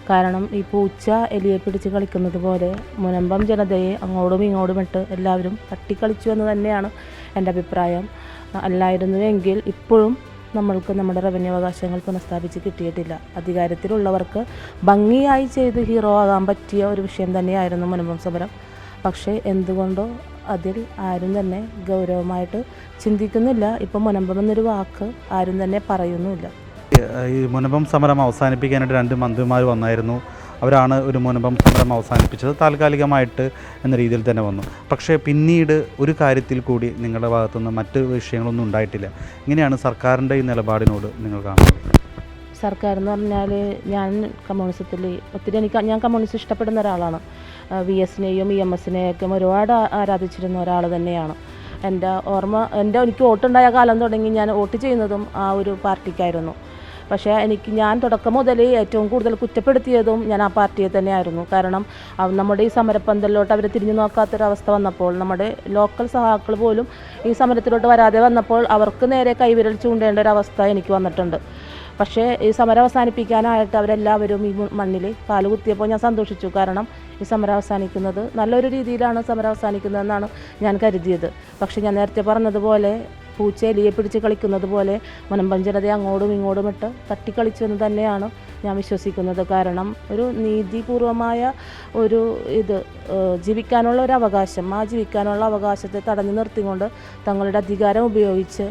കാരണം ഈ പൂച്ച എലിയെ പിടിച്ച് കളിക്കുന്നത് പോലെ മുനമ്പം ജനതയെ അങ്ങോട്ടും ഇങ്ങോട്ടും ഇട്ട് എല്ലാവരും തട്ടിക്കളിച്ചു എന്ന് തന്നെയാണ് എൻ്റെ അഭിപ്രായം. അല്ലായിരുന്നുവെങ്കിൽ ഇപ്പോഴും നമ്മൾക്ക് നമ്മുടെ റവന്യൂ അവകാശങ്ങൾ പുനഃസ്ഥാപിച്ച് കിട്ടിയിട്ടില്ല. അധികാരത്തിലുള്ളവർക്ക് ഭംഗിയായി ചെയ്ത് ഹീറോ ആകാൻ പറ്റിയ ഒരു വിഷയം തന്നെയായിരുന്നു മുനമ്പം സമരം. പക്ഷേ എന്തുകൊണ്ടോ അതിൽ ആരും തന്നെ ഗൗരവമായിട്ട് ചിന്തിക്കുന്നില്ല. ഇപ്പം മുനമ്പം എന്നൊരു വാക്ക് ആരും തന്നെ പറയുന്നുമില്ല. ഈ മുനമ്പം സമരം അവസാനിപ്പിക്കാനായിട്ട് 2 മന്ത്രിമാർ വന്നായിരുന്നു. അവരാണ് ഒരു മുനമ്പം സമരം അവസാനിപ്പിച്ചത്, താൽക്കാലികമായിട്ട് എന്ന രീതിയിൽ തന്നെ വന്നു. പക്ഷേ പിന്നീട് ഒരു കാര്യത്തിൽ കൂടി നിങ്ങളുടെ ഭാഗത്തുനിന്ന് മറ്റ് വിഷയങ്ങളൊന്നും ഉണ്ടായിട്ടില്ല. ഇങ്ങനെയാണ് സർക്കാരിൻ്റെ ഈ നിലപാടിനോട് നിങ്ങൾ കാണുന്നത്? സർക്കാർ എന്ന് പറഞ്ഞാൽ ഞാൻ കമ്മ്യൂണിസത്തിൽ ഒത്തിരി ഞാൻ കമ്മ്യൂണിസ്റ്റ് ഇഷ്ടപ്പെടുന്ന ഒരാളാണ്. VS-നെയും EMS-നെയൊക്കെ ഒരുപാട് ആരാധിച്ചിരുന്ന ഒരാൾ തന്നെയാണ്. എനിക്ക് വോട്ടുണ്ടായ കാലം തുടങ്ങി ഞാൻ വോട്ട് ചെയ്യുന്നതും ആ ഒരു പാർട്ടിക്കായിരുന്നു. പക്ഷേ ഞാൻ തുടക്കം മുതൽ ഏറ്റവും കൂടുതൽ കുറ്റപ്പെടുത്തിയതും ഞാൻ ആ പാർട്ടിയെ തന്നെയായിരുന്നു. കാരണം നമ്മുടെ ഈ സമരപ്പന്തലിലോട്ട് അവർ തിരിഞ്ഞു നോക്കാത്തൊരവസ്ഥ വന്നപ്പോൾ, നമ്മുടെ ലോക്കൽ സഹാക്കൾ പോലും ഈ സമരത്തിലോട്ട് വരാതെ വന്നപ്പോൾ അവർക്ക് നേരെ കൈവിരൽ ചൂണ്ടേണ്ട ഒരവസ്ഥ എനിക്ക് വന്നിട്ടുണ്ട്. പക്ഷേ ഈ സമരം അവസാനിപ്പിക്കാനായിട്ട് അവരെല്ലാവരും ഈ മണ്ണിൽ കാലുകുത്തിയപ്പോൾ ഞാൻ സന്തോഷിച്ചു. കാരണം ഈ സമരം അവസാനിക്കുന്നത് നല്ലൊരു രീതിയിലാണ് സമരം അവസാനിക്കുന്നതെന്നാണ് ഞാൻ കരുതിയത്. പക്ഷേ ഞാൻ നേരത്തെ പറഞ്ഞതുപോലെ പൂച്ച എലിയെ പിടിച്ച് കളിക്കുന്നത് പോലെ മുനമ്പം ജനതയെ അങ്ങോട്ടും ഇങ്ങോട്ടും ഇട്ട് തട്ടിക്കളിച്ചു എന്ന് തന്നെയാണ് ഞാൻ വിശ്വസിക്കുന്നത്. കാരണം ഒരു നീതിപൂർവമായ ഒരു ജീവിക്കാനുള്ള ഒരു അവകാശം, ആ ജീവിക്കാനുള്ള അവകാശത്തെ തടഞ്ഞു നിർത്തിക്കൊണ്ട് തങ്ങളുടെ അധികാരം ഉപയോഗിച്ച്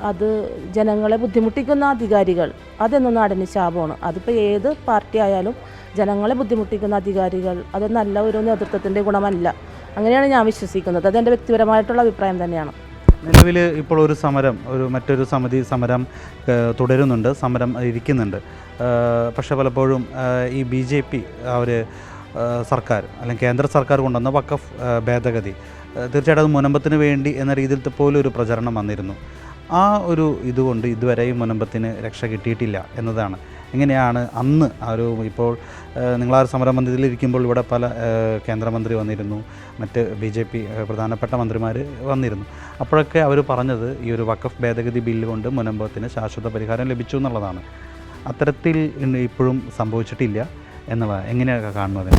അത് ജനങ്ങളെ ബുദ്ധിമുട്ടിക്കുന്ന അധികാരികൾ, അതെന്നും നാടിന് ശാപമാണ്. അതിപ്പോൾ ഏത് പാർട്ടി ആയാലും ജനങ്ങളെ ബുദ്ധിമുട്ടിക്കുന്ന അധികാരികൾ അത് നല്ല ഒരു നേതൃത്വത്തിൻ്റെ ഗുണമല്ല. അങ്ങനെയാണ് ഞാൻ വിശ്വസിക്കുന്നത്. അതെൻ്റെ വ്യക്തിപരമായിട്ടുള്ള അഭിപ്രായം തന്നെയാണ്. നിലവിൽ ഇപ്പോൾ മറ്റൊരു സമിതി സമരം തുടരുന്നുണ്ട്, സമരം ഇരിക്കുന്നുണ്ട്. പക്ഷേ പലപ്പോഴും ഈ BJP സർക്കാർ അല്ലെങ്കിൽ കേന്ദ്ര സർക്കാർ കൊണ്ടുവന്ന വഖഫ് ഭേദഗതി തീർച്ചയായിട്ടും അത് മുനമ്പത്തിന് വേണ്ടി എന്ന രീതിയിൽ പോലും ഒരു പ്രചരണം വന്നിരുന്നു. ആ ഒരു ഇതുകൊണ്ട് ഇതുവരെ ഈ മുനമ്പത്തിന് രക്ഷ കിട്ടിയിട്ടില്ല എന്നതാണ്. എങ്ങനെയാണ് അന്ന് ഇപ്പോൾ നിങ്ങൾ സമരമന്ദിരത്തിലിരിക്കുമ്പോൾ ഇവിടെ പല കേന്ദ്രമന്ത്രി വന്നിരുന്നു, മറ്റ് BJP പ്രധാനപ്പെട്ട മന്ത്രിമാർ വന്നിരുന്നു. അപ്പോഴൊക്കെ അവർ പറഞ്ഞത് ഈ ഒരു വഖഫ് ഭേദഗതി ബില്ല് കൊണ്ട് മുനമ്പത്തിന് ശാശ്വത പരിഹാരം ലഭിച്ചു എന്നുള്ളതാണ്. അത്തരത്തിൽ ഇപ്പോഴും സംഭവിച്ചിട്ടില്ല എന്നുള്ളതാണ്. എങ്ങനെയാണ് കാണുന്നത്?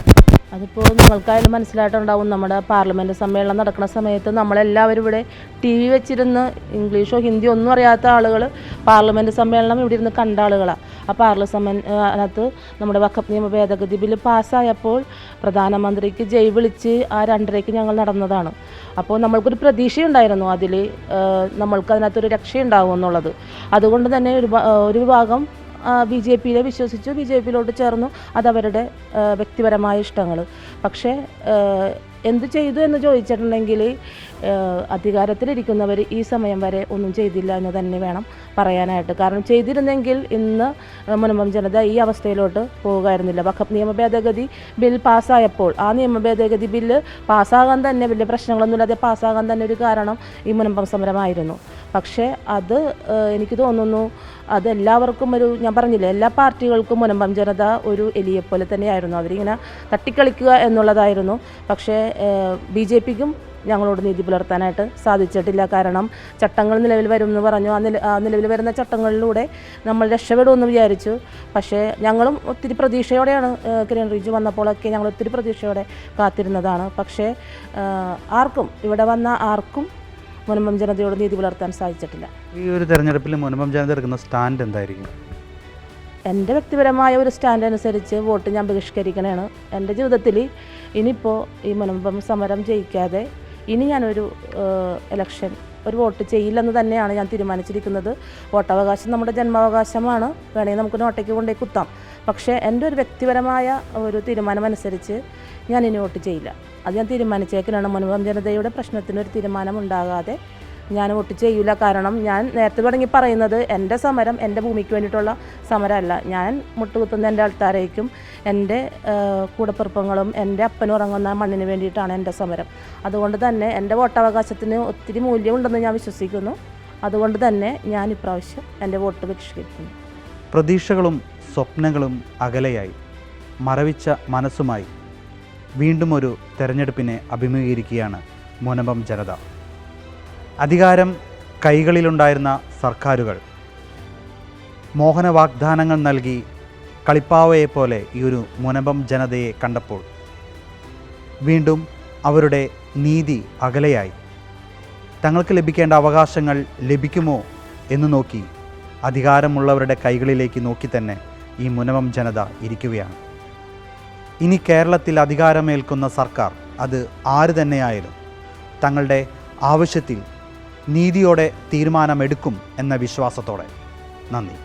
അതിപ്പോൾ നിങ്ങൾക്കായാലും മനസ്സിലായിട്ടുണ്ടാവും. നമ്മുടെ പാർലമെൻറ്റ് സമ്മേളനം നടക്കുന്ന സമയത്ത് നമ്മളെല്ലാവരും ഇവിടെ TV വെച്ചിരുന്ന് ഇംഗ്ലീഷോ ഹിന്ദിയോ ഒന്നും അറിയാത്ത ആളുകൾ പാർലമെൻറ്റ് സമ്മേളനം ഇവിടെ ഇരുന്ന് കണ്ട ആളുകളാണ്. ആ അതിനകത്ത് നമ്മുടെ വഖഫ് നിയമ ഭേദഗതി ബില്ല് പാസ്സായപ്പോൾ പ്രധാനമന്ത്രിക്ക് ജയ് വിളിച്ച് ആ 2:30 ഞങ്ങൾ നടന്നതാണ്. അപ്പോൾ നമ്മൾക്കൊരു പ്രതീക്ഷയുണ്ടായിരുന്നു നമ്മൾക്ക് അതിനകത്തൊരു രക്ഷയുണ്ടാകും എന്നുള്ളത്. അതുകൊണ്ട് തന്നെ ഒരു വിഭാഗം BJPയെ വിശ്വസിച്ചു, BJPയിലോട്ട് ചേർന്നു. അതവരുടെ വ്യക്തിപരമായ ഇഷ്ടങ്ങൾ. പക്ഷേ എന്ത് ചെയ്തു എന്ന് ചോദിച്ചിട്ടുണ്ടെങ്കിൽ അധികാരത്തിലിരിക്കുന്നവർ ഈ സമയം വരെ ഒന്നും ചെയ്തില്ല എന്ന് തന്നെ വേണം പറയാനായിട്ട്. കാരണം ചെയ്തിരുന്നെങ്കിൽ ഇന്ന് മുനമ്പം ജനത ഈ അവസ്ഥയിലോട്ട് പോകുമായിരുന്നില്ല. വഖഫ് നിയമ ഭേദഗതി ബിൽ പാസ്സായപ്പോൾ ആ നിയമ ഭേദഗതി ബില്ല് പാസ്സാകാൻ തന്നെ വലിയ പ്രശ്നങ്ങളൊന്നുമില്ലാതെ പാസ്സാകാൻ തന്നെ ഒരു കാരണം ഈ മുനമ്പം സമരമായിരുന്നു. പക്ഷേ എനിക്ക് തോന്നുന്നു അതെല്ലാവർക്കും ഞാൻ പറഞ്ഞില്ലേ, എല്ലാ പാർട്ടികൾക്കും മുനമ്പം ജനത ഒരു എലിയെപ്പോലെ തന്നെയായിരുന്നു. അവരിങ്ങനെ തട്ടിക്കളിക്കുക എന്നുള്ളതായിരുന്നു. പക്ഷേ BJPക്കും ഞങ്ങളോട് നീതി പുലർത്താനായിട്ട് സാധിച്ചിട്ടില്ല. കാരണം ചട്ടങ്ങൾ നിലവിൽ വരുമെന്ന് പറഞ്ഞു. ആ നിലവിൽ വരുന്ന ചട്ടങ്ങളിലൂടെ നമ്മൾ രക്ഷപ്പെടുമെന്ന് വിചാരിച്ചു. പക്ഷേ ഞങ്ങളും ഒത്തിരി പ്രതീക്ഷയോടെയാണ് കിരൺ റിജിജു വന്നപ്പോഴൊക്കെ ഞങ്ങൾ ഒത്തിരി പ്രതീക്ഷയോടെ കാത്തിരുന്നതാണ്. പക്ഷേ ഇവിടെ വന്ന ആർക്കും മുനമ്പം ജനതയോട് നീതി പുലർത്താൻ സാധിച്ചിട്ടില്ല. ഈ ഒരു തെരഞ്ഞെടുപ്പിൽ മുനമ്പം ജനത എടുക്കുന്ന സ്റ്റാൻഡ് എന്തായിരിക്കും? എൻ്റെ വ്യക്തിപരമായ ഒരു സ്റ്റാൻഡ് അനുസരിച്ച് വോട്ട് ഞാൻ ബഹിഷ്കരിക്കണതാണ്. എൻ്റെ ജീവിതത്തിൽ ഇനിയിപ്പോൾ ഈ മുനമ്പം സമരം ജയിക്കാതെ ഇനി ഞാനൊരു ഒരു വോട്ട് ചെയ്യില്ലെന്ന് തന്നെയാണ് ഞാൻ തീരുമാനിച്ചിരിക്കുന്നത്. വോട്ടവകാശം നമ്മുടെ ജന്മാവകാശമാണ്. വേണമെങ്കിൽ നമുക്ക് നോട്ടയ്ക്ക് കൊണ്ടേ കുത്താം. പക്ഷേ എൻ്റെ ഒരു വ്യക്തിപരമായ ഒരു തീരുമാനമനുസരിച്ച് ഞാൻ ഇനി വോട്ട് ചെയ്യില്ല. അത് ഞാൻ തീരുമാനിച്ചേക്കാണ്. മുനമ്പം ജനതയുടെ പ്രശ്നത്തിനൊരു തീരുമാനം ഉണ്ടാകാതെ ഞാൻ വോട്ട് ചെയ്യില്ല. കാരണം ഞാൻ നേരത്തെ തുടങ്ങി പറയുന്നത് എൻ്റെ സമരം എൻ്റെ ഭൂമിക്ക് വേണ്ടിയിട്ടുള്ള സമരമല്ല. ഞാൻ മുട്ടുകുത്തുന്ന എൻ്റെ ആൾക്കാരേക്കും എൻ്റെ കൂടപ്പിറപ്പങ്ങളും എൻ്റെ അപ്പനും ഉറങ്ങുന്ന മണ്ണിന് വേണ്ടിയിട്ടാണ് എൻ്റെ സമരം. അതുകൊണ്ട് തന്നെ എൻ്റെ വോട്ടവകാശത്തിന് ഒത്തിരി മൂല്യമുണ്ടെന്ന് ഞാൻ വിശ്വസിക്കുന്നു. അതുകൊണ്ട് തന്നെ ഞാൻ ഇപ്രാവശ്യം എൻ്റെ വോട്ട് ബഹിഷ്കരിക്കുന്നു. പ്രതീക്ഷകളും സ്വപ്നങ്ങളും അകലെയായി മരവിച്ച മനസ്സുമായി വീണ്ടും ഒരു തെരഞ്ഞെടുപ്പിനെ അഭിമുഖീകരിക്കുകയാണ് മുനമ്പം ജനത. അധികാരം കൈകളിലുണ്ടായിരുന്ന സർക്കാരുകൾ മോഹന വാഗ്ദാനങ്ങൾ നൽകി കളിപ്പാവയെപ്പോലെ ഈ ഒരു മുനമ്പം ജനതയെ കണ്ടപ്പോൾ വീണ്ടും അവരുടെ നീതി അകലെയായി. തങ്ങൾക്ക് ലഭിക്കേണ്ട അവകാശങ്ങൾ ലഭിക്കുമോ എന്ന് നോക്കി അധികാരമുള്ളവരുടെ കൈകളിലേക്ക് നോക്കി തന്നെ ഈ മുനമ്പം ജനത ഇരിക്കുകയാണ്. ഇനി കേരളത്തിൽ അധികാരമേൽക്കുന്ന സർക്കാർ, അത് ആര് തന്നെയായാലും, തങ്ങളുടെ ആവശ്യത്തിൽ നീതിയോടെ തീരുമാനമെടുക്കും എന്ന വിശ്വാസത്തോടെ. നന്ദി.